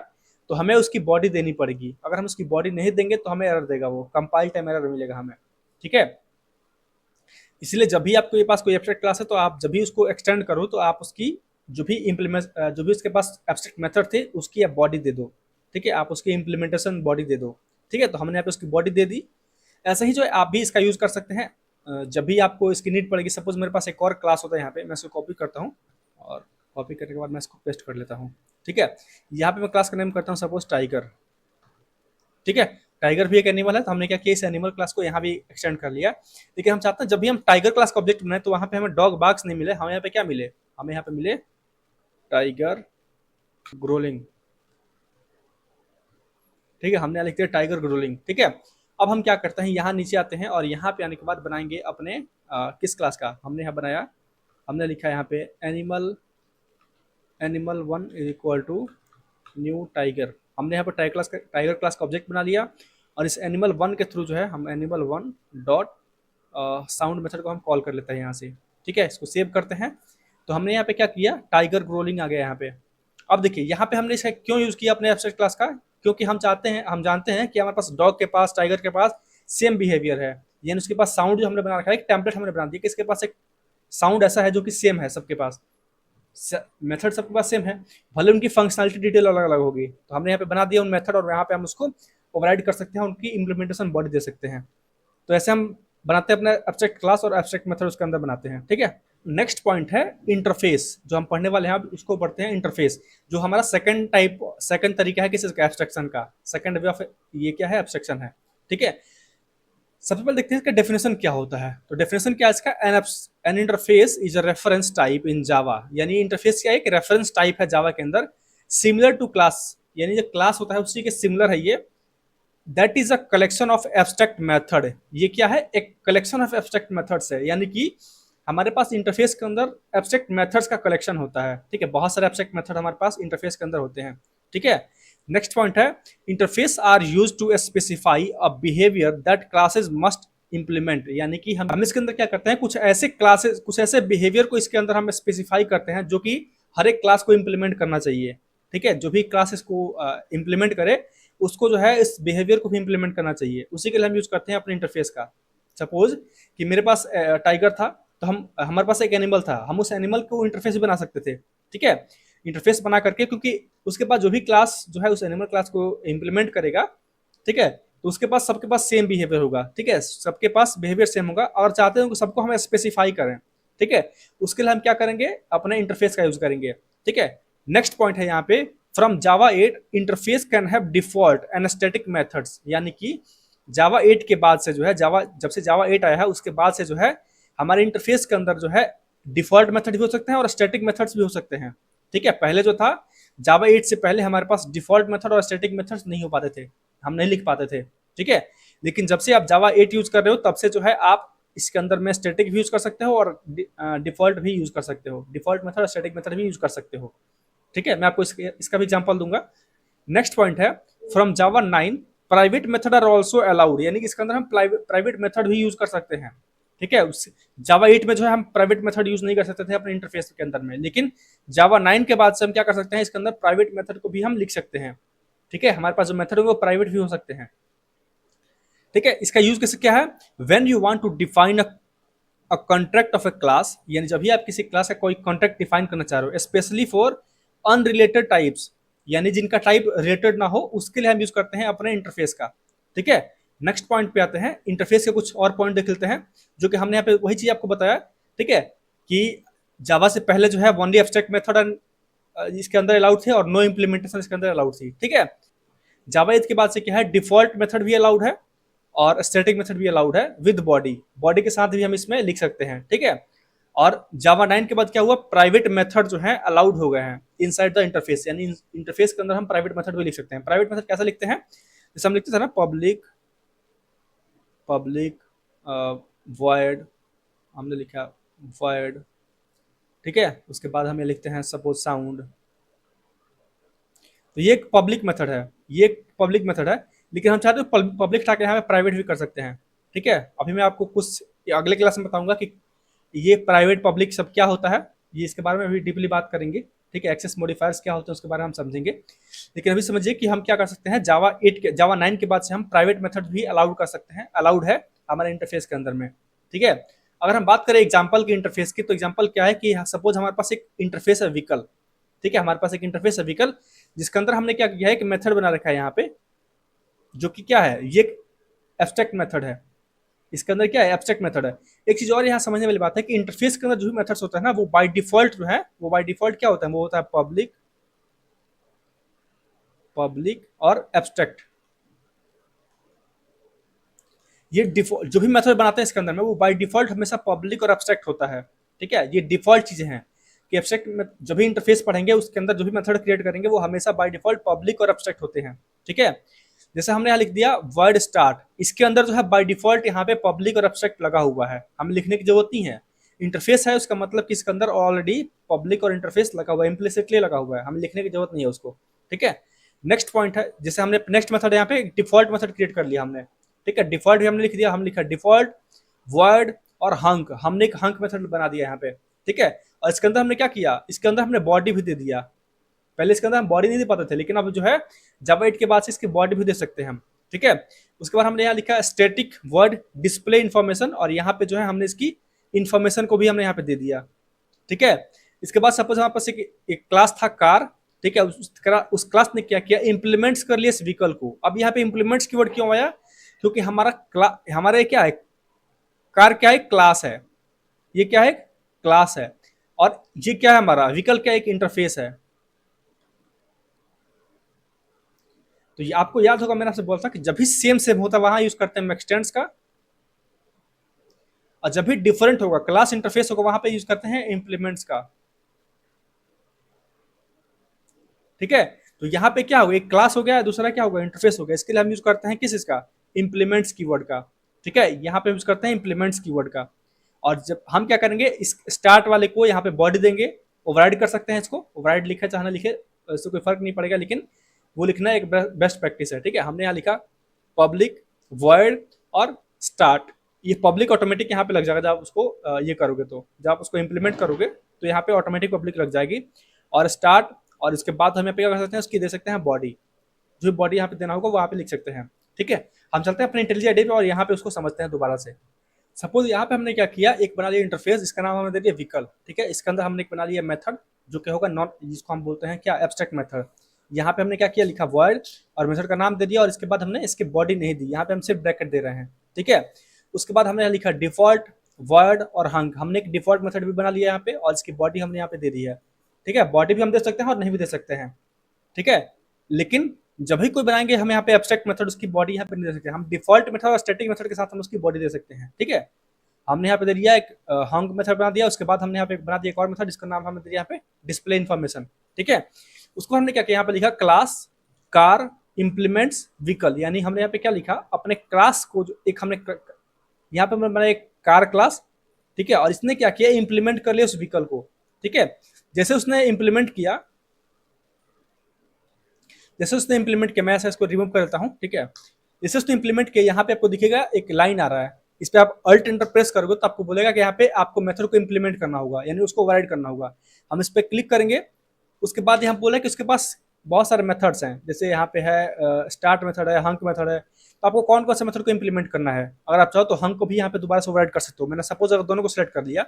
तो हमें उसकी बॉडी देनी पड़ेगी। अगर हम उसकी बॉडी नहीं देंगे तो हमें एरर देगा, वो कंपाइल टाइम एरर मिलेगा हमें, ठीक है। इसलिए जब भी आपके पास कोई एब्स्ट्रैक्ट क्लास है, तो आप जब भी उसको एक्सटेंड करो तो आप उसकी जो भी उसके पास एब्स्ट्रैक्ट मेथड थे उसकी आप बॉडी दे दो, ठीक है। आप उसकी इम्प्लीमेंटेशन बॉडी दे दो, ठीक है। तो हमने यहाँ पे उसकी बॉडी दे दी। ऐसे ही जो है आप भी इसका यूज कर सकते हैं जब भी आपको इसकी नीड पड़ेगी। सपोज मेरे पास एक और क्लास होता है, यहाँ पे मैं इसको कॉपी करता हूँ, और कॉपी करने के बाद मैं इसको पेस्ट कर लेता हूँ, ठीक है। यहाँ पे मैं क्लास का नेम करता हूँ सपोज टाइगर, ठीक है। टाइगर भी एक एनिमल है, तो हमने क्या किया, इस एनिमल क्लास को यहाँ भी एक्सटेंड कर लिया। लेकिन हम चाहते हैं जब भी हम टाइगर क्लास का ऑब्जेक्ट बनाए तो वहाँ पे हमें डॉग बार्क्स नहीं मिले, हमें यहाँ पे क्या मिले, हमें यहाँ पे मिले टाइगर ग्रोलिंग, ठीक है। हमने लिख दिया टाइगर ग्रोलिंग, ठीक है। अब हम क्या करते हैं, यहाँ नीचे आते हैं और यहाँ पे आने के बाद बनाएंगे अपने किस क्लास का हमने यहाँ बनाया, हमने लिखा है यहाँ पे animal 1 is equal to new tiger. हमने यहाँ पर टाइगर क्लास का ऑब्जेक्ट बना लिया, और इस एनिमल 1 के थ्रू जो है हम एनिमल 1 डॉट साउंड मेथड को हम कॉल कर लेते हैं यहाँ से, ठीक है। इसको सेव करते हैं। तो हमने यहाँ पे क्या किया, टाइगर ग्रोलिंग आ गया यहाँ पे। अब देखिए यहाँ पे हमने इसका क्यों यूज किया अपने एब्स्ट्रैक्ट क्लास का, क्योंकि हम जानते हैं कि हमारे पास डॉग के पास, टाइगर के पास सेम बिहेवियर है, यानी उसके पास साउंड जो हमने बना रखा है, एक टेम्पलेट हमने बना दिया कि इसके पास एक साउंड ऐसा है जो कि सेम है सबके पास, मेथड सबके पास सेम है, भले उनकी फंक्शनलिटी डिटेल अलग अलग होगी। तो हमने यहाँ पे बना दिया उन मेथड, और यहाँ पे हम उसको ओवरराइड कर सकते हैं, उनकी इम्प्लीमेंटेशन बॉडी दे सकते हैं। तो ऐसे हम बनाते हैं अपना एब्स्ट्रैक्ट क्लास, और एब्स्ट्रैक्ट मेथड उसके अंदर बनाते हैं, ठीक है। नेक्स्ट पॉइंट है इंटरफेस, जो हम पढ़ने वाले हैं अब उसको पढ़ते हैं इंटरफेस, जो हमारा सेकंड तरीका है किसी एब्स्ट्रैक्शन का, सेकंड वे ऑफ ये क्या है, एब्स्ट्रैक्शन है, ठीक है। सबसे पहले देखते हैं इसका डेफिनेशन क्या होता है। तो डेफिनेशन क्या है इसका, an interface is a reference type in Java, यानी इंटरफेस क्या है, एक रेफरेंस टाइप है जावा के अंदर, सिमिलर टू क्लास, यानी जो क्लास होता है उसी के सिमिलर है ये। That is a collection of abstract method, ये क्या है, एक कलेक्शन ऑफ एब्स्ट्रैक्ट मेथड्स है, यानी कि हमारे पास इंटरफेस के अंदर एब्स्ट्रैक्ट मेथड्स का कलेक्शन होता है, ठीक है। बहुत सारे एब्स्ट्रैक्ट मेथड हमारे पास इंटरफेस के अंदर होते हैं, ठीक है। नेक्स्ट पॉइंट है interface are use to specify a behaviour that classes must implement, यानी कि हम इसके अंदर क्या करते हैं, कुछ ऐसे बिहेवियर को इसके अंदर हम स्पेसिफाई करते हैं जो कि हर एक क्लास को इंप्लीमेंट करना चाहिए, ठीक है। जो भी क्लास इसको इंप्लीमेंट करे उसको जो है इस बिहेवियर को भी इंप्लीमेंट करना चाहिए, उसी के लिए हम यूज करते हैं अपने इंटरफेस का। सपोज कि मेरे पास टाइगर था, तो हमारे पास एक एनिमल था, हम उस एनिमल को इंटरफेस बना सकते थे, ठीक है। इंटरफेस बना करके, क्योंकि उसके पास जो भी क्लास जो है उस एनिमल क्लास को इंप्लीमेंट करेगा, ठीक है, तो उसके पास सबके पास सेम बिहेवियर होगा, ठीक है, सबके पास बिहेवियर सेम होगा, और चाहते हैं कि सबको हम स्पेसिफाई करें, ठीक है। उसके लिए हम क्या करेंगे, अपने इंटरफेस का यूज करेंगे, ठीक है। नेक्स्ट पॉइंट है यहाँ पे, from Java 8 interface can have default and static methods, यानी कि जावा 8 के बाद से जो है, जब से जावा 8 आया है उसके बाद से जो है हमारे इंटरफेस के अंदर जो है डिफॉल्ट मेथड भी हो सकते हैं और स्टैटिक मेथड्स भी हो सकते हैं, ठीक है। पहले जो था जावा 8 से पहले हमारे पास डिफॉल्ट मेथड और स्टैटिक मेथड्स नहीं हो पाते थे, हम नहीं लिख पाते थे, ठीक है। लेकिन जब से आप जावा 8 यूज कर रहे हो तब से जो है आप इसके अंदर में स्टैटिक भी यूज कर सकते हो और डिफॉल्ट भी यूज कर सकते हो, डिफॉल्ट मेथड और स्टैटिक मेथड भी यूज कर सकते हो, ठीक है। मैं आपको इसका भी एग्जांपल दूंगा। नेक्स्ट पॉइंट है from Java 9 private method are also allowed, यानी कि इसके अंदर हम प्राइवेट मेथड भी यूज कर सकते हैं, ठीक है। जावा 8 में जो है हम प्राइवेट मेथड यूज नहीं कर सकते थे अपने इंटरफेस के अंदर में, लेकिन जावा 9 के बाद से हम क्या कर सकते हैं, इसके अंदर प्राइवेट मेथड को भी हम लिख सकते हैं, ठीक है। हमारे पास जो मेथड है वो प्राइवेट भी हो सकते हैं, ठीक है। इसका यूज कैसे क्या है, when you want to define a contract of a class, यानी जब भी आप किसी क्लास का कोई कॉन्ट्रैक्ट डिफाइन करना चाह रहे हो, स्पेशली फॉर अनरिलेटेड टाइप्स, यानी जिनका टाइप रिलेटेड ना हो, उसके लिए हम यूज करते हैं अपने इंटरफेस का, ठीक है। नेक्स्ट पॉइंट पे आते हैं, इंटरफेस के कुछ और पॉइंट देख लेते हैं, जो कि हमने यहाँ पे वही चीज आपको बताया, ठीक है, कि जावा से पहले जो है ओनली एब्स्ट्रैक्ट मेथड इसके अंदर अलाउड थे और नो इम्प्लीमेंटेशन इसके अंदर अलाउड थी, ठीक है। जावा 8 के बाद से क्या है, डिफॉल्ट मेथड भी अलाउड है और स्टैटिक मेथड भी अलाउड है विद बॉडी के साथ भी हम इसमें लिख सकते हैं, ठीक है। और जावा 9 के बाद क्या हुआ, प्राइवेट मेथड जो है अलाउड हो गए हैं इनसाइड द इंटरफेस, यानी इंटरफेस के अंदर हम प्राइवेट मेथड भी लिख सकते हैं। प्राइवेट मेथड कैसे लिखते हैं, जैसे हम लिखते थे ना पब्लिक वॉइड, हमने लिखा वॉइड, ठीक है। उसके बाद हम ये लिखते हैं सपोज साउंड। तो ये एक पब्लिक मेथड है, ये एक पब्लिक मेथड है, लेकिन हम चाहते हो पब्लिक हटा के यहाँ पे प्राइवेट भी कर सकते हैं। ठीक है, अभी मैं आपको कुछ अगले क्लास में बताऊंगा कि ये प्राइवेट पब्लिक सब क्या होता है, ये इसके बारे में अभी डीपली बात करेंगे। ठीक है, एक्सेस मॉडिफायर्स क्या होते हैं उसके बारे में हम समझेंगे। लेकिन अभी समझिए कि हम क्या कर सकते हैं, जावा 9 के बाद से हम प्राइवेट मेथड भी अलाउड कर सकते हैं, अलाउड है हमारे इंटरफेस के अंदर में। ठीक है, अगर हम बात करें एग्जाम्पल की इंटरफेस की, तो एग्जाम्पल क्या है कि सपोज हमारे पास एक इंटरफेस है व्हीकल। ठीक है, हमारे पास एक इंटरफेस है व्हीकल, जिसके अंदर हमने क्या किया है कि मेथड बना रखा है यहाँ पे, जो कि क्या है, ये एब्स्ट्रैक्ट मेथड है। इसके अंदर क्या है, एब्स्ट्रैक्ट मेथड है। एक चीज और यहाँ समझने वाली बात है कि इंटरफेस के अंदर जो भी मेथड्स होता है ना, वो बाय डिफॉल्ट जो है, वो बाय डिफॉल्ट क्या होता है, वो होता है पब्लिक, पब्लिक और एब्स्ट्रैक्ट। ये डिफॉल्ट जो भी मेथड बनाते हैं इसके अंदर में, वो बाय डिफॉल्ट हमेशा पब्लिक और एब्स्ट्रैक्ट होता है। ठीक है, ये डिफॉल्ट चीजें हैं कि एब्स्ट्रैक्ट में जो भी इंटरफेस पढ़ेंगे उसके अंदर जो भी मेथड क्रिएट करेंगे वो हमेशा बाय डिफॉल्ट पब्लिक और एब्स्ट्रैक्ट होते हैं। ठीक है, जैसे हमने यहाँ लिख दिया वर्ड स्टार्ट, इसके अंदर जो है बाय डिफॉल्ट यहाँ पे पब्लिक और एब्स्ट्रैक्ट लगा हुआ है, हमें लिखने की जरूरत नहीं है। इंटरफेस है उसका मतलब कि इसके अंदर ऑलरेडी पब्लिक और इंटरफेस लगा हुआ है, इम्प्लिसिटली लगा हुआ है, हमें लिखने की जरूरत नहीं है उसको। ठीक है, नेक्स्ट पॉइंट है, जैसे हमने नेक्स्ट मेथड यहाँ पे डिफॉल्ट मेथड क्रिएट कर लिया हमने। ठीक है, डिफॉल्ट भी हमने लिख दिया, हम लिखा डिफॉल्ट वर्ड और हंक, हमने एक हंक मेथड बना दिया यहाँ पे। ठीक है, और इसके अंदर हमने क्या किया, इसके अंदर हमने बॉडी भी दे दिया। पहले इसके अंदर हम बॉडी नहीं दे पाते थे, लेकिन अब जो है जावा 8 के बाद से इसकी बॉडी भी दे सकते हैं हम। ठीक है, उसके बाद हमने यहाँ लिखा स्टैटिक वर्ड डिस्प्ले इन्फॉर्मेशन, और यहाँ पे जो है हमने इसकी इन्फॉर्मेशन को भी हमने यहाँ पे दे दिया। ठीक है, इसके बाद सपोज हमारे पास एक क्लास था कार। ठीक है, उस क्लास ने क्या किया, इंप्लीमेंट्स कर लिया इस व्हीकल को। अब यहाँ पे इंप्लीमेंट्स कीवर्ड क्यों आया, क्योंकि हमारा क्या है, कार क्या है, क्लास है, ये क्या है, क्लास है, और ये क्या है, हमारा व्हीकल क्या है, एक इंटरफेस है। तो ये आपको याद होगा, मैंने आपसे बोला था कि जब भी सेम सेम होता है वहां यूज करते हैं एक्सटेंड्स का, और जब भी डिफरेंट होगा, क्लास इंटरफेस होगा, वहां पे यूज करते हैं इंप्लीमेंट्स का। ठीक है, तो यहाँ पे क्या होगा, एक क्लास हो गया, दूसरा क्या होगा, इंटरफेस हो गया। इसके लिए हम यूज करते हैं किस इसका, इंप्लीमेंट्स कीवर्ड का। ठीक है, यहाँ पे यूज करते हैं इंप्लीमेंट्स कीवर्ड का। और जब हम क्या करेंगे, इस स्टार्ट वाले को यहाँ पे बॉडी देंगे, ओवरराइड कर सकते हैं इसको, ओवरराइड लिखे चाहे ना लिखे इससे कोई फर्क नहीं पड़ेगा, लेकिन वो लिखना एक बेस्ट प्रैक्टिस है। ठीक है, हमने यहाँ लिखा पब्लिक वर्ड और स्टार्ट। ये पब्लिक ऑटोमेटिक यहाँ पे लग जाएगा, जब आप उसको ये करोगे, तो जब आप उसको इंप्लीमेंट करोगे तो यहाँ पे ऑटोमेटिक पब्लिक लग जाएगी, और स्टार्ट, और इसके बाद हम यहाँ पे क्या कर सकते हैं, उसकी दे सकते हैं बॉडी, जो बॉडी यहाँ पे देना होगा वहाँ पे लिख सकते हैं। ठीक है, हम चलते हैं अपने इंटेलिजेंट आईडी पे और यहाँ पे उसको समझते हैं दोबारा से। सपोज यहाँ पे हमने क्या किया, एक बना लिया इंटरफेस, इसका नाम हमने दे दिया व्हीकल। ठीक है, इसके अंदर हमने एक बना लिया मेथड, जो कि होगा नॉन, जिसको हम बोलते हैं क्या, एब्स्ट्रैक्ट मेथड। यहाँ पे हमने क्या किया, लिखा वर्ड और मेथड का नाम दे दिया, और इसके बाद हमने इसकी बॉडी नहीं दी, यहाँ पे हम सिर्फ ब्रैकेट दे रहे हैं। ठीक है, उसके बाद हमने लिखा डिफॉल्ट वर्ड और हंक, हमने एक डिफॉल्ट मेथड भी बना लिया यहाँ पे, और इसकी बॉडी हमने यहाँ पे दे दी है। ठीक है, बॉडी भी हम दे सकते हैं और नहीं भी दे सकते हैं। ठीक है, लेकिन जब भी कोई बनाएंगे हम यहाँ पे एब्स्ट्रैक्ट मेथड, उसकी बॉडी यहाँ पे नहीं दे सकते, हम डिफॉल्ट मेथड और स्टैटिक मेथड के साथ हम उसकी बॉडी दे सकते हैं। ठीक है, हमने यहाँ पे दे दिया एक हंग मेथड बना दिया, उसके बाद हमने यहाँ पे बना दिया एक और मेथड, जिसका नाम हमने दे दिया यहाँ पे डिस्प्ले इन्फॉर्मेशन। ठीक है, उसको हमने क्या किया, यहाँ पे लिखा क्लास कार इम्प्लीमेंट्स व्हीकल, यानी हमने यहाँ पे क्या लिखा, अपने क्लास को जो एक हमने यहाँ पे बना एक कार क्लास। ठीक है, और इसने क्या किया, इंप्लीमेंट कर लिया उस व्हीकल को। ठीक है, जैसे उसने इंप्लीमेंट किया, जैसे उसने इंप्लीमेंट किया, मैं ऐसा इसको रिमूव कर देता हूँ। ठीक है, जैसे उसने इंप्लीमेंट किया, यहाँ पे आपको दिखेगा एक लाइन आ रहा है, इस पे आप अल्ट एंटर प्रेस करोगे तो आपको बोलेगा कि यहाँ पे आपको मेथड को इंप्लीमेंट करना होगा, यानी उसको ओवरराइड करना होगा। हम इस पे क्लिक करेंगे, उसके बाद यहाँ बोला कि उसके पास बहुत सारे मेथड्स हैं, जैसे यहाँ पे है स्टार्ट मेथड है, हंक मेथड है, तो आपको कौन कौन से मेथड को इंप्लीमेंट करना है। अगर आप चाहो तो हंक को भी यहाँ पे दोबारा से ओवरराइड कर सकते हो। मैंने सपोज अगर दोनों को सिलेक्ट कर लिया,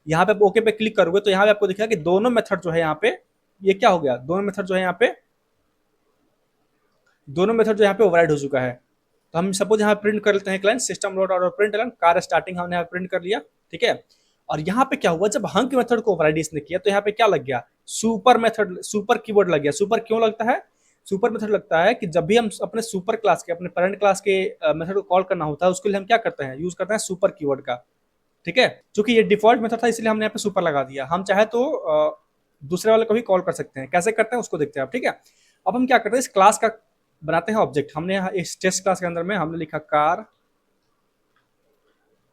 यहाँ पे ओके पे क्लिक करोगे तो यहाँ पे आपको दिखेगा कि दोनों मेथड जो है यहाँ पे, ये क्या हो गया, दोनों मेथड जो है यहाँ पे, दोनों मेथड जो यहाँ पे ओवरराइड हो चुका है। तो हम सपोज यहाँ प्रिंट कर लेते हैं client system dot out println car starting, हमने यहाँ प्रिंट कर लिया। ठीक है, और यहाँ पे क्या हुआ, जब हंक मेथड को ओवरराइड इसने किया तो यहाँ पे क्या लग गया, सुपर मेथड, सुपर कीवर्ड लग गया। सुपर क्यों लगता है, सुपर मेथड लगता है कि जब भी हम अपने सुपर क्लास के, अपने पेरेंट क्लास के मेथड को कॉल करना होता है, उसके लिए हम क्या करते हैं, यूज करते हैं सुपर कीवर्ड का। ठीक है, चूंकि ये डिफॉल्ट मेथड था इसलिए हमने यहाँ पे सुपर लगा दिया। हम चाहे तो दूसरे वाले को भी कॉल कर सकते हैं, कैसे करते हैं उसको देखते हैं आप। ठीक है, अब हम क्या करते हैं, इस क्लास का बनाते हैं ऑब्जेक्ट। हमने यहाँ इस टेस्ट क्लास के अंदर में हमने लिखा car,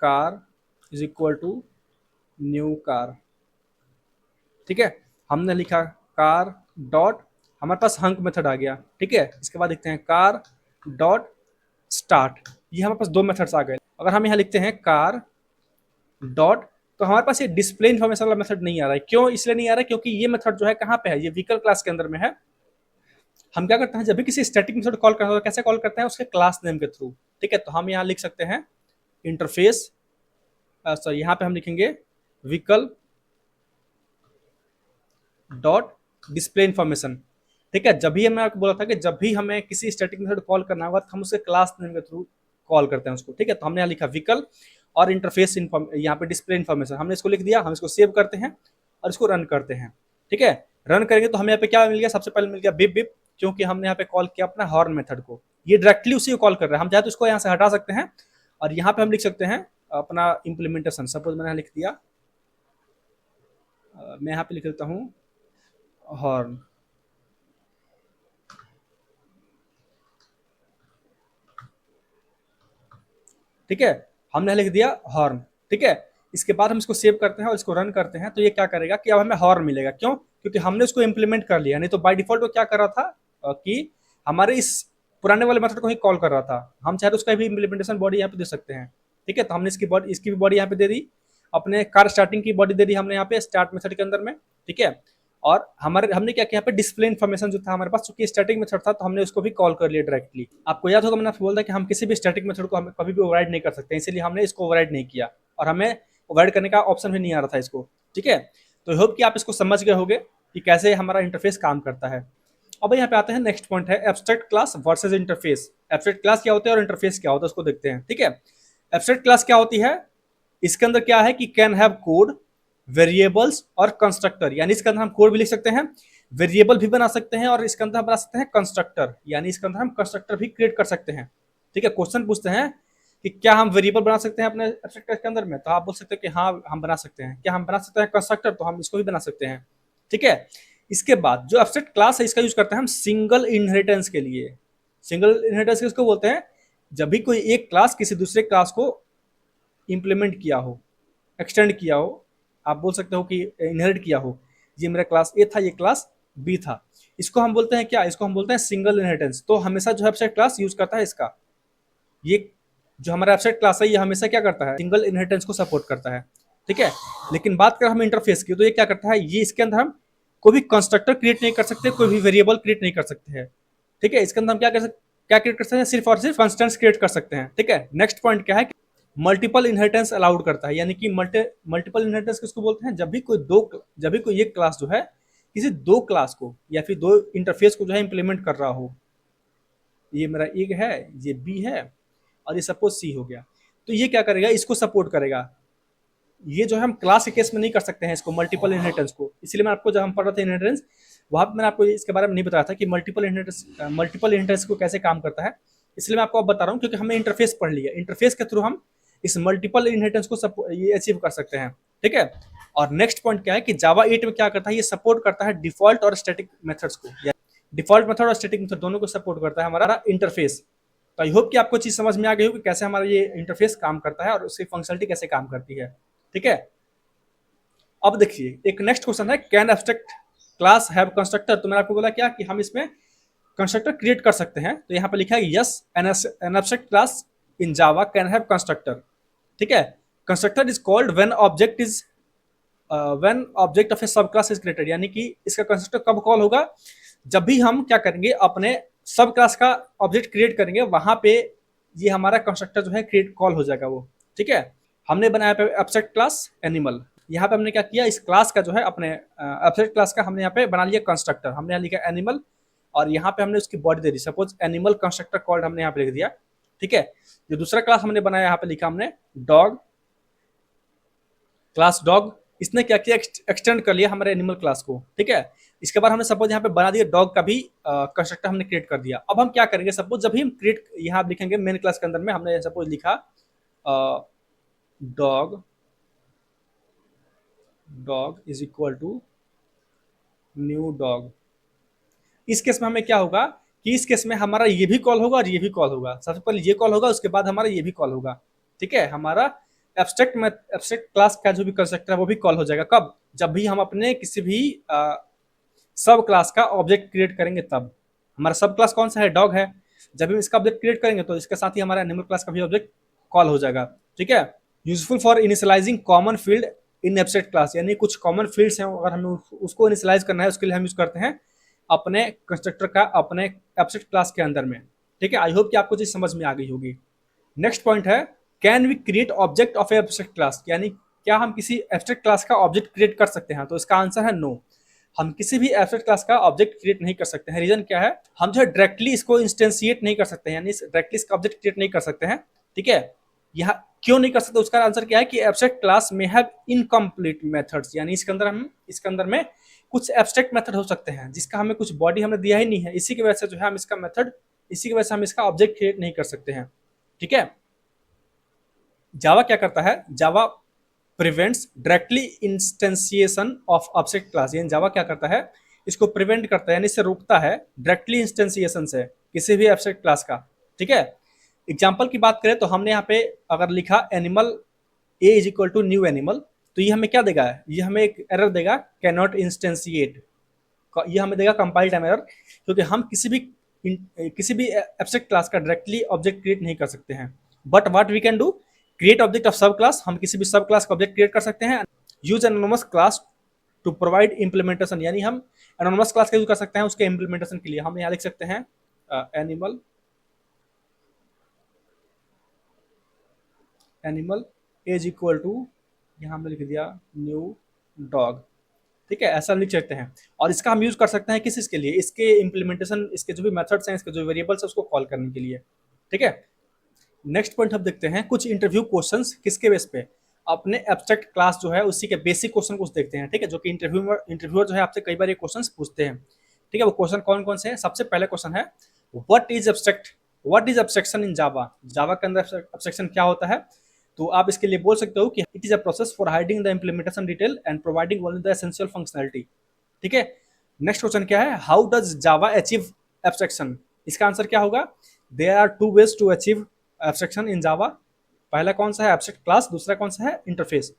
car is equal to new car. ठीक है, हमने लिखा कार डॉट, हमारे पास हंक मेथड आ गया। ठीक है, इसके बाद लिखते हैं कार डॉट स्टार्ट, ये हमारे पास दो मेथड्स आ गए। अगर हम यहाँ लिखते हैं कार डॉट, तो हमारे पास ये डिस्प्ले इन्फॉर्मेशन वाला मेथड नहीं आ रहा है। क्यों इसलिए नहीं आ रहा है? क्योंकि ये मेथड जो है कहाँ पे है, ये व्हीकल क्लास के अंदर में है। हम क्या करते हैं, जब भी किसी स्टैटिक मेथड कॉल करते हैं तो कैसे कॉल करते हैं, उसके क्लास नेम के थ्रू। ठीक है, तो हम यहाँ लिख सकते हैं इंटरफेस, सॉरी यहाँ पे हम लिखेंगे व्हीकल डॉट डिस्प्ले इन्फॉर्मेशन। ठीक है, जब भी हमने आपको बोला था कि जब भी हमें किसी स्टैटिक मेथड कॉल करना होगा तो हम उसके क्लास नेम के थ्रू कॉल करते हैं उसको। ठीक है, तो हमने यहाँ लिखा व्हीकल और इंटरफेस यहाँ पे डिस्प्ले इन्फॉर्मेशन, हमने इसको लिख दिया। हम इसको सेव करते हैं और इसको रन करते हैं। ठीक है, रन करेंगे तो हमें यहाँ पे क्या मिल गया, सबसे पहले मिल गया बिप बिप, क्योंकि हमने यहाँ पे कॉल किया अपना हॉर्न मेथड को। ये डायरेक्टली उसी को कॉल कर रहा है। हम चाहे तो इसको यहाँ से हटा सकते हैं और यहाँ पे हम लिख सकते हैं अपना इम्प्लीमेंटेशन। सपोज मैंने लिख दिया, मैं यहाँ पे लिख देता हूँ हॉर्न। ठीक है, हमने लिख दिया हॉर्न। ठीक है, इसके बाद हम इसको सेव करते हैं और इसको रन करते हैं, तो ये क्या करेगा कि अब हमें हॉर्न मिलेगा। क्यों? क्योंकि हमने उसको इम्प्लीमेंट कर लिया। नहीं तो बाय डिफॉल्ट वो क्या कर रहा था कि हमारे इस पुराने वाले मेथड को ही कॉल कर रहा था। हम चाहे तो उसका भी इम्प्लीमेंटेशन बॉडी यहाँ पे दे सकते हैं। ठीक है, तो हमने इसकी भी बॉडी यहाँ पे दे दी, अपने कार स्टार्टिंग की बॉडी दे दी हमने यहाँ पे स्टार्ट मेथड के अंदर में। ठीक है, और हमने क्या किया यहाँ पे डिस्प्ले इन्फॉर्मेशन जो था हमारे पास, चूंकि स्टैटिक मेथड था तो हमने उसको भी कॉल कर लिया डायरेक्टली। आपको याद होगा मैंने आपको बोला था कि हम किसी भी स्टैटिक मेथड को हम कभी भी ओवरराइड नहीं कर सकते, इसलिए हमने इसको ओवरराइड नहीं किया और हमें ओवरराइड करने का ऑप्शन भी नहीं आ रहा था इसको। ठीक है, तो होप कि आप इसको समझ गए होंगे कि कैसे हमारा इंटरफेस काम करता है। अब यहाँ पे आते हैं, नेक्स्ट पॉइंट है abstract class versus interface. Abstract class क्या होता है और इंटरफेस क्या होता है उसको देखते हैं। ठीक है, एब्स्ट्रैक्ट क्लास क्या होती है, इसके अंदर क्या है कि कैन हैव कोड, वेरिएबल्स और कंस्ट्रक्टर, यानी इसके अंदर हम कोड भी लिख सकते हैं, वेरिएबल भी बना सकते हैं और इसके अंदर हम बना सकते हैं कंस्ट्रक्टर, यानी इसके अंदर हम कंस्ट्रक्टर भी क्रिएट कर सकते हैं। ठीक है, क्वेश्चन पूछते हैं कि क्या हम वेरिएबल बना सकते हैं अपने एब्स्ट्रैक्ट क्लास के अंदर में, तो आप बोल सकते हैं कि हाँ हम बना सकते हैं। क्या हम बना सकते हैं कंस्ट्रक्टर, तो हम इसको भी बना सकते हैं। ठीक है, इसके बाद जो एब्स्ट्रैक्ट क्लास है इसका यूज करते हैं हम सिंगल इनहेरिटेंस के लिए। सिंगल इनहेरिटेंस किसको बोलते हैं, जब भी कोई एक क्लास किसी दूसरे क्लास को इंप्लीमेंट किया हो, एक्सटेंड किया हो, आप बोल सकते हो कि इनहेरिट किया हो। ये मेरा क्लास ए था, ये क्लास बी था, इसको हम बोलते हैं क्या, इसको हम बोलते हैं सिंगल इनहेरिटेंस। तो हमेशा जो एब्स्ट्रैक्ट क्लास यूज करता है इसका, ये जो हमारा एब्स्ट्रैक्ट क्लास है ये हमेशा क्या करता है, सिंगल इनहेरिटेंस को सपोर्ट करता है। ठीक है, लेकिन बात करें हम इंटरफेस की, तो ये क्या करता है, ये इसके अंदर हम कोई भी कंस्ट्रक्टर क्रिएट नहीं कर सकते, कोई भी वेरिएबल क्रिएट नहीं कर सकते हैं। ठीक है, इसके अंदर हम क्या क्रिएट कर सकते हैं, सिर्फ और सिर्फ कॉन्स्टेंट्स क्रिएट कर सकते हैं। ठीक है, नेक्स्ट पॉइंट क्या है, मल्टीपल इनहेरिटेंस अलाउड करता है, यानी कि मल्टीपल इनहेरिटेंस किसको बोलते हैं, जब भी कोई एक क्लास जो है किसी दो क्लास को या फिर दो इंटरफेस को जो है इंप्लीमेंट कर रहा हो। ये मेरा एक है, ये बी है और ये सपोज सी हो गया, तो ये क्या करेगा, इसको सपोर्ट करेगा। ये जो है हम क्लास के केस में नहीं कर सकते हैं इसको, मल्टीपल इनहेरिटेंस को। इसलिए मैं आपको, जब हम पढ़ रहे थे इनहेरिटेंस, वहां पर मैंने आपको इसके बारे में नहीं बताया था कि मल्टीपल इनहेरिटेंस को कैसे काम करता है। इसलिए मैं आपको अब बता रहा हूँ, क्योंकि हमने इंटरफेस पढ़ लिया, इंटरफेस के थ्रू हम इस मल्टीपल इनहेरिटेंस को ये अचीव कर सकते हैं। ठीक है, और नेक्स्ट पॉइंट क्या है कि जावा 8 में क्या करता है, ये सपोर्ट करता है डिफॉल्ट और स्टैटिक मेथड्स को। डिफॉल्ट मेथड और स्टैटिक मेथड दोनों को सपोर्ट करता है हमारा इंटरफेस। तो आई होप कि आपको चीज समझ में आ गई हो कि कैसे हमारा ये इंटरफेस काम करता है और उसकी फंक्शनलिटी कैसे काम करती है। ठीक है, अब देखिए एक नेक्स्ट क्वेश्चन है, can abstract class have constructor. तो मैंने आपको बोला क्या कि हम इसमें कंस्ट्रक्टर क्रिएट कर सकते हैं, तो यहाँ पे लिखा है yes, an abstract class in Java can have constructor. ठीक है, constructor is called when object of a sub class is created, यानी कि इसका कंस्ट्रक्टर कब कॉल होगा, जब भी हम क्या करेंगे, अपने सब क्लास का ऑब्जेक्ट क्रिएट करेंगे, वहां पे ये हमारा कंस्ट्रक्टर जो है क्रिएट कॉल हो जाएगा वो। ठीक है, हमने बनाया पे एब्स्ट्रैक्ट क्लास एनिमल, यहाँ पे हमने क्या किया, इस क्लास का जो है अपने एब्स्ट्रैक्ट क्लास का हमने यहाँ पे बना लिया कंस्ट्रक्टर। हमने यहाँ लिखा एनिमल और यहाँ पे हमने उसकी बॉडी दे दी, सपोज एनिमल कंस्ट्रक्टर कॉल्ड हमने यहाँ पे लिख दिया। ठीक है, जो दूसरा क्लास हमने बनाया यहाँ पे लिखा हमने डॉग, क्लास डॉग, इसने क्या किया, एक्सटेंड कर लिया हमारे एनिमल क्लास को। ठीक है, इसके बाद हमने सपोज यहाँ पे बना दिया डॉग का भी कंस्ट्रक्टर हमने क्रिएट कर दिया। अब हम क्या करेंगे, सपोज जब भी हम क्रिएट, यहाँ लिखेंगे मेन क्लास के अंदर में हमने सपोज लिखा dog is equal to new dog. इस केस में हमें क्या होगा कि इस केस में हमारा ये भी कॉल होगा और ये भी कॉल होगा। सबसे पहले ये कॉल होगा, उसके बाद हमारा ये भी कॉल होगा। ठीक है, हमारा एब्स्ट्रैक्ट क्लास का जो भी कंस्ट्रक्टर है वो भी कॉल हो जाएगा। कब, जब भी हम अपने किसी भी सब क्लास का ऑब्जेक्ट क्रिएट करेंगे तब। हमारा सब क्लास कौन सा है, डॉग है। जब भी हम इसका ऑब्जेक्ट क्रिएट करेंगे तो इसके साथ ही हमारा एनिमल क्लास का भी ऑब्जेक्ट कॉल हो जाएगा। ठीक है। Useful for initialising common field in abstract class, यानी कुछ कॉमन फील्ड्स हैं, अगर हमें उसको इनिशियलाइज करना है उसके लिए हम यूज करते हैं अपने कंस्ट्रक्टर का अपने एब्स्ट्रैक्ट क्लास के अंदर में। ठीक है। आई होप कि आपको चीज समझ में आ गई होगी। नेक्स्ट पॉइंट है, can we create object of abstract class, यानी क्या हम किसी एब्स्ट्रैक्ट क्लास का ऑब्जेक्ट क्रिएट कर सकते हैं। तो इसका आंसर है नो, हम किसी भी एब्स्ट्रैक्ट क्लास का ऑब्जेक्ट क्रिएट नहीं कर सकते हैं। रीजन क्या है, हम जो है डायरेक्टली इसको इंस्टेंशिएट नहीं कर सकते हैं, यानी डायरेक्टली इसका ऑब्जेक्ट क्रिएट नहीं कर सकते हैं। ठीक है। यहाँ क्यों नहीं कर सकते, उसका आंसर क्या है कि एब्स्ट्रैक्ट क्लास में हैव इनकम्प्लीट मेथड्स, यानी इसके अंदर में कुछ एब्स्ट्रैक्ट मेथड हो सकते हैं जिसका हमें कुछ बॉडी हमने दिया ही नहीं है, इसी की वजह से जो है हम इसका मेथड, इसी की वजह से हम इसका ऑब्जेक्ट क्रिएट नहीं कर सकते हैं। ठीक है। जावा क्या करता है, Java prevents directly instantiation of object class, यानी जावा क्या करता है, इसको प्रिवेंट करता है, यानी इससे रोकता है डायरेक्टली इंस्टेंसिएशन से किसी भी एब्स्ट्रैक्ट क्लास का। ठीक है। एग्जाम्पल की बात करें तो हमने यहाँ पे अगर लिखा animal a is equal to new animal, तो ये हमें क्या देगा, ये हमें एक एरर देगा, कैन नॉट इंस्टेंशिएट, ये हमें देगा कंपाइल टाइम एरर, क्योंकि हम किसी भी एब्स्ट्रैक्ट क्लास का डायरेक्टली ऑब्जेक्ट क्रिएट नहीं कर सकते हैं। But what we can do, create object of sub class, हम किसी भी सब क्लास का ऑब्जेक्ट क्रिएट कर सकते हैं। Use anonymous class to provide implementation, यानी हम एनोनिमस क्लास का यूज कर सकते हैं उसके इंप्लीमेंटेशन के लिए। हम यहाँ लिख सकते हैं एनिमल एज इक्वल टू, यहाँ हमने लिख दिया न्यू डॉग। ठीक है, ऐसा लिख सकते हैं। और इसका हम यूज कर सकते हैं किस चीज के लिए, इसके इंप्लीमेंटेशन, इसके जो भी मेथड्स हैं, इसके जो वेरिएबल्स है उसको कॉल करने के लिए। ठीक है। नेक्स्ट पॉइंट हम देखते हैं कुछ इंटरव्यू क्वेश्चंस किसके बेस पे, अपने एब्स्ट्रैक्ट क्लास जो है उसी के बेसिक क्वेश्चन कुछ देखते हैं। ठीक है। जो कि इंटरव्यूअर जो है आपसे कई बार ये क्वेश्चंस पूछते हैं। ठीक है। वो क्वेश्चन कौन कौन से हैं, सबसे पहले क्वेश्चन है what is abstraction in Java, Java के अंदर एब्स्ट्रैक्शन क्या होता है। तो आप इसके लिए बोल सकते हो कि it is a process for hiding the implementation detail and providing only the essential functionality. ठीक है। नेक्स्ट क्वेश्चन क्या है, how does Java achieve abstraction, इसका आंसर क्या होगा, there are two ways to achieve abstraction in Java. पहला कौन सा है, एब्स्ट्रैक्ट क्लास, दूसरा कौन सा है, इंटरफेस।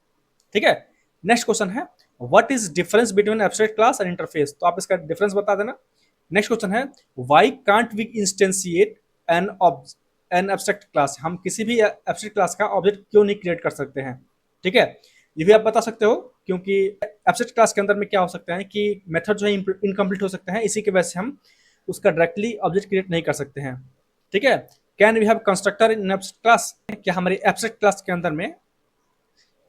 ठीक है। नेक्स्ट क्वेश्चन है what is difference between abstract class and interface, तो आप इसका डिफरेंस बता देना। नेक्स्ट क्वेश्चन है why can't we instantiate an abstract class, हम किसी भी एब्स्ट्रैक्ट क्लास का ऑब्जेक्ट क्यों नहीं क्रिएट कर सकते हैं। ठीक है। ये भी आप बता सकते हो, क्योंकि एब्स्ट्रैक्ट क्लास के अंदर में क्या हो सकता है कि मेथड जो है इनकम्प्लीट हो सकते हैं, इसी की वजह से हम उसका डायरेक्टली ऑब्जेक्ट क्रिएट नहीं कर सकते हैं। ठीक है। Can we have constructor in abstract class, क्या हमारी एब्स्ट्रैक्ट क्लास के अंदर में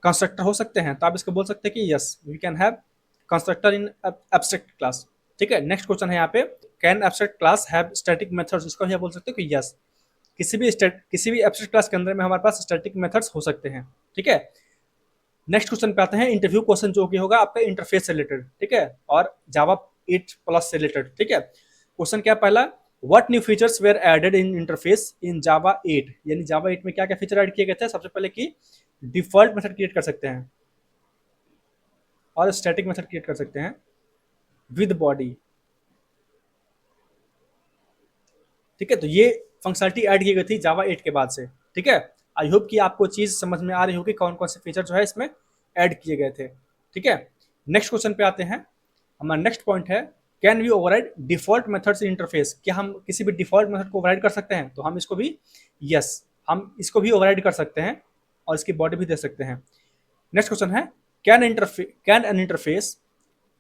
कंस्ट्रक्टर हो सकते हैं, तो आप इसको बोल सकते हैं कि yes we can have constructor in abstract class. ठीक है। नेक्स्ट क्वेश्चन है यहाँ पे, can abstract class have static methods, इसको भी बोल सकते हो कि यस, किसी भी एब्स्ट्रैक्ट क्लास के अंदर में हमारे पास स्टैटिक मेथड्स हो सकते हैं। ठीक है। नेक्स्ट क्वेश्चन पे आते हैं, इंटरव्यू क्वेश्चन जो कि होगा आपका इंटरफेस से रिलेटेड। ठीक है। और जावा 8+ से रिलेटेड। ठीक है। क्वेश्चन क्या पहला, what new features were added in interface in Java 8, यानी जावा 8 में क्या क्या फीचर ऐड किए गए थे। सबसे पहले कि डिफॉल्ट मेथड क्रिएट कर सकते हैं और स्टैटिक मेथड क्रिएट कर सकते हैं विद बॉडी। ठीक है। तो ये फंक्शनलिटी ऐड की गई थी जावा 8 के बाद से। ठीक है। आई होप कि आपको चीज समझ में आ रही होगी कौन कौन से फीचर जो है इसमें ऐड किए गए थे। ठीक है। नेक्स्ट क्वेश्चन पे आते हैं, हमारा नेक्स्ट पॉइंट है can we override default methods in interface, क्या हम किसी भी डिफॉल्ट मेथड को ओवरराइड कर सकते हैं, तो हम इसको भी यस, हम इसको भी ओवरराइड कर सकते हैं और इसकी बॉडी भी दे सकते हैं। नेक्स्ट क्वेश्चन है can an interface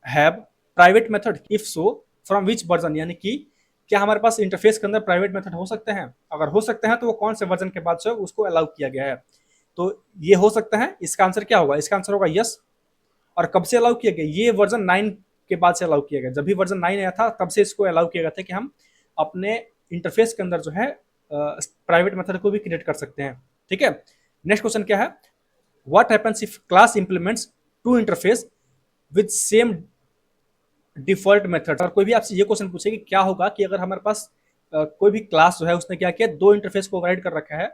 have private method, if so from which version, यानी कि क्या हमारे पास इंटरफेस के अंदर प्राइवेट मेथड हो सकते हैं, अगर हो सकते हैं तो वो कौन से वर्जन के बाद से उसको अलाउ किया गया है। तो ये हो सकता है, इसका आंसर क्या होगा, इसका आंसर होगा यस। और कब से अलाउ किया गया, ये वर्जन 9 के बाद से अलाउ किया गया, जब भी वर्जन 9 आया था तब से इसको अलाउ किया गया था कि हम अपने इंटरफेस के अंदर जो है प्राइवेट मेथड को भी क्रिएट कर सकते हैं। ठीक है। नेक्स्ट क्वेश्चन क्या है, what happens if class implements two interface with same default method. और कोई भी आपसे ये क्वेश्चन पूछे कि क्या होगा कि अगर हमारे पास कोई भी क्लास जो है उसने क्या किया, दो इंटरफेस को ओवरराइड कर रखा है।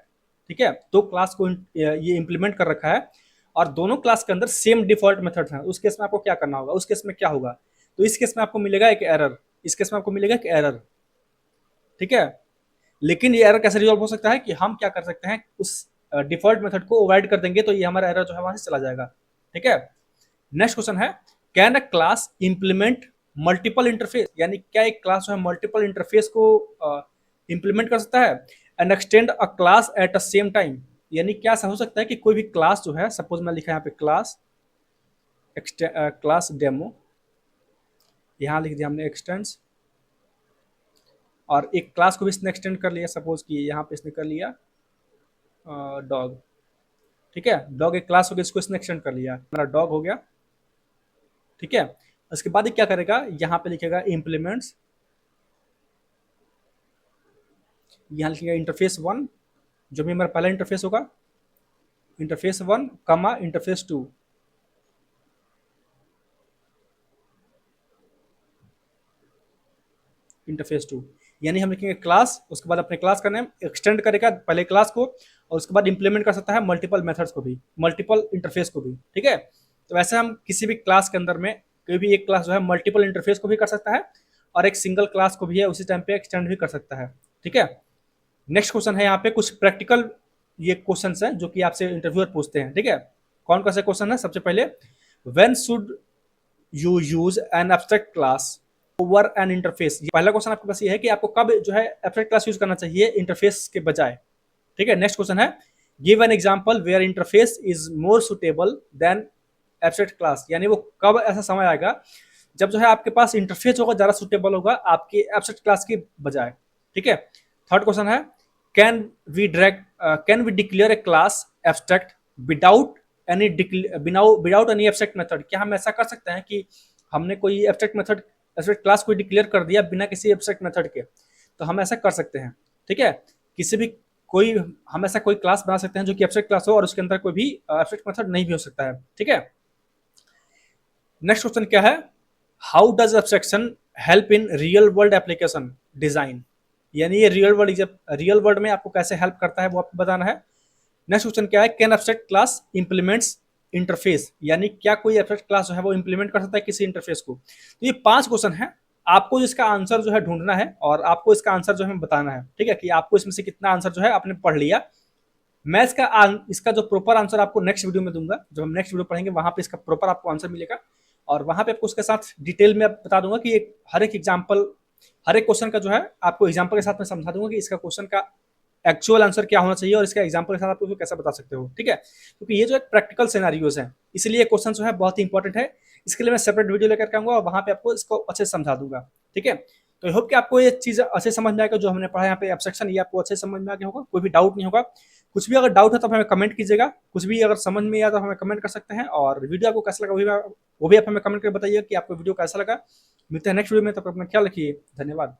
ठीक है। दो क्लास को ये इंप्लीमेंट कर रखा है और दोनों क्लास के अंदर सेम डिफॉल्ट मेथड है, उस केस में आपको क्या करना होगा, उस केस में क्या होगा, तो इस केस में आपको मिलेगा एक एरर, इस केस में आपको मिलेगा एक एरर। ठीक है। लेकिन ये एरर कैसे रिजॉल्व हो सकता है कि हम क्या कर सकते हैं, उस डिफॉल्ट मेथड को ओवरराइड कर देंगे तो ये हमारा एरर जो है वहां से चला जाएगा। ठीक है। नेक्स्ट क्वेश्चन है, can a class implement multiple interface, यानी क्या एक क्लास जो है मल्टीपल इंटरफेस को इंप्लीमेंट कर सकता है। And extend a class at a same time, यानी क्या ऐसा हो सकता है कि कोई भी क्लास जो है, सपोज मैं लिखा यहाँ पे क्लास क्लास डेमो, यहाँ लिख दिया हमने एक्सटेंड्स, और एक क्लास को भी इसने एक्सटेंड कर लिया, सपोज कि यहाँ पे इसने कर लिया डॉग, ठीक है, डॉग एक क्लास हो गया, इसको इसने एक्सटेंड कर लिया, हमारा डॉग हो गया, ठीक है। उसके बाद ये क्या करेगा, यहाँ पे लिखेगा इम्प्लीमेंट्स, यहाँ लिखेगा इंटरफेस वन, जो भी हमारा पहला इंटरफेस होगा, interface one comma interface two, interface two, यानी हम लिखेंगे क्लास, उसके बाद अपने क्लास का नेम एक्सटेंड करेगा पहले क्लास को, और उसके बाद इंप्लीमेंट कर सकता है मल्टीपल मेथड्स को भी, मल्टीपल इंटरफेस को भी, ठीक है। तो वैसे हम किसी भी क्लास के अंदर में कोई भी एक क्लास जो है मल्टीपल इंटरफेस को भी कर सकता है, और एक सिंगल क्लास को भी है उसी टाइम पे एक्सटेंड भी कर सकता है, ठीक है। नेक्स्ट क्वेश्चन है यहाँ पे कुछ प्रैक्टिकल ये क्वेश्चन है जो कि आपसे इंटरव्यूअर पूछते हैं, ठीक है। कौन कौन से क्वेश्चन है, सबसे पहले, when should you use N abstract class over N interface, पहला क्वेश्चन आपके पास ये है कि आपको कब जो है एब्स्ट्रैक्ट क्लास यूज करना चाहिए इंटरफेस के बजाय, ठीक है। नेक्स्ट क्वेश्चन है, give an example where interface is more suitable than abstract class, यानी वो कब ऐसा समय आएगा जब जो है आपके पास इंटरफेस होगा ज्यादा सुटेबल होगा आपकी एब्स्ट्रैक्ट क्लास के बजाय, ठीक है। थर्ड क्वेश्चन है, can we declare a class abstract without any without any abstract method, क्या हम ऐसा कर सकते हैं कि हमने कोई एब्स्ट्रैक्ट क्लास को डिक्लेयर कर दिया बिना किसी एब्स्ट्रैक्ट मेथड के, तो हम ऐसा कर सकते हैं, ठीक है। किसी भी कोई हम ऐसा कोई क्लास बना सकते हैं जो कि एब्स्ट्रैक्ट क्लास हो और उसके अंदर कोई भी एब्स्ट्रैक्ट मेथड नहीं भी हो सकता है, ठीक है। नेक्स्ट क्वेश्चन क्या है, how does abstraction help in real world application design, यानी ये रियल वर्ल्ड में आपको कैसे हेल्प करता है वो आपको बताना है। नेक्स्ट क्वेश्चन क्या है, can abstract class implements interface, यानी क्या कोई एब्स्ट्रैक्ट क्लास जो है वो इंप्लीमेंट कर सकता है किसी इंटरफेस को। तो ये 5 क्वेश्चन है, आपको इसका आंसर जो है ढूंढना है और आपको इसका आंसर जो है बताना है, ठीक है, कि आपको इसमें से कितना आंसर जो है आपने पढ़ लिया। मैं इसका जो प्रॉपर आंसर आपको नेक्स्ट वीडियो में दूंगा, जब हम नेक्स्ट वीडियो पढ़ेंगे वहां पे इसका प्रॉपर आपको आंसर मिलेगा, और वहां पे आपको उसके साथ डिटेल में बता दूंगा कि हर एक एग्जाम्पल, हर एक क्वेश्चन का जो है आपको एग्जाम्पल के साथ में समझा दूंगा कि इसका क्वेश्चन का एक्चुअल आंसर क्या होना चाहिए और इसका एग्जाम्पल के साथ आप उसको कैसे बता सकते हो, ठीक है। क्योंकि ये जो एक प्रैक्टिकल सिनेरियोज है, इसलिए क्वेश्चन जो है बहुत ही इंपॉर्टेंट है, इसके लिए मैं सेपरेट वीडियो लेकर आऊंगा और वहां पे आपको इसको अच्छे से समझा दूंगा, ठीक है। तो आई होप कि आपको ये चीज अच्छे समझ में आएगा, जो हमने पढ़ा यहाँ पे एब्स्ट्रैक्शन, ये आपको अच्छे समझ में आ गया होगा, कोई भी डाउट नहीं होगा। कुछ भी अगर डाउट है तो हमें कमेंट कीजिएगा, कुछ भी अगर समझ में आया तो हमें कमेंट कर सकते हैं, और वीडियो आपको कैसा लगा वो भी आप हमें कमेंट करके बताइए कि आपको वीडियो कैसा लगा। मिलते हैं नेक्स्ट वीडियो में, तब तक अपना ख्याल रखिए, धन्यवाद।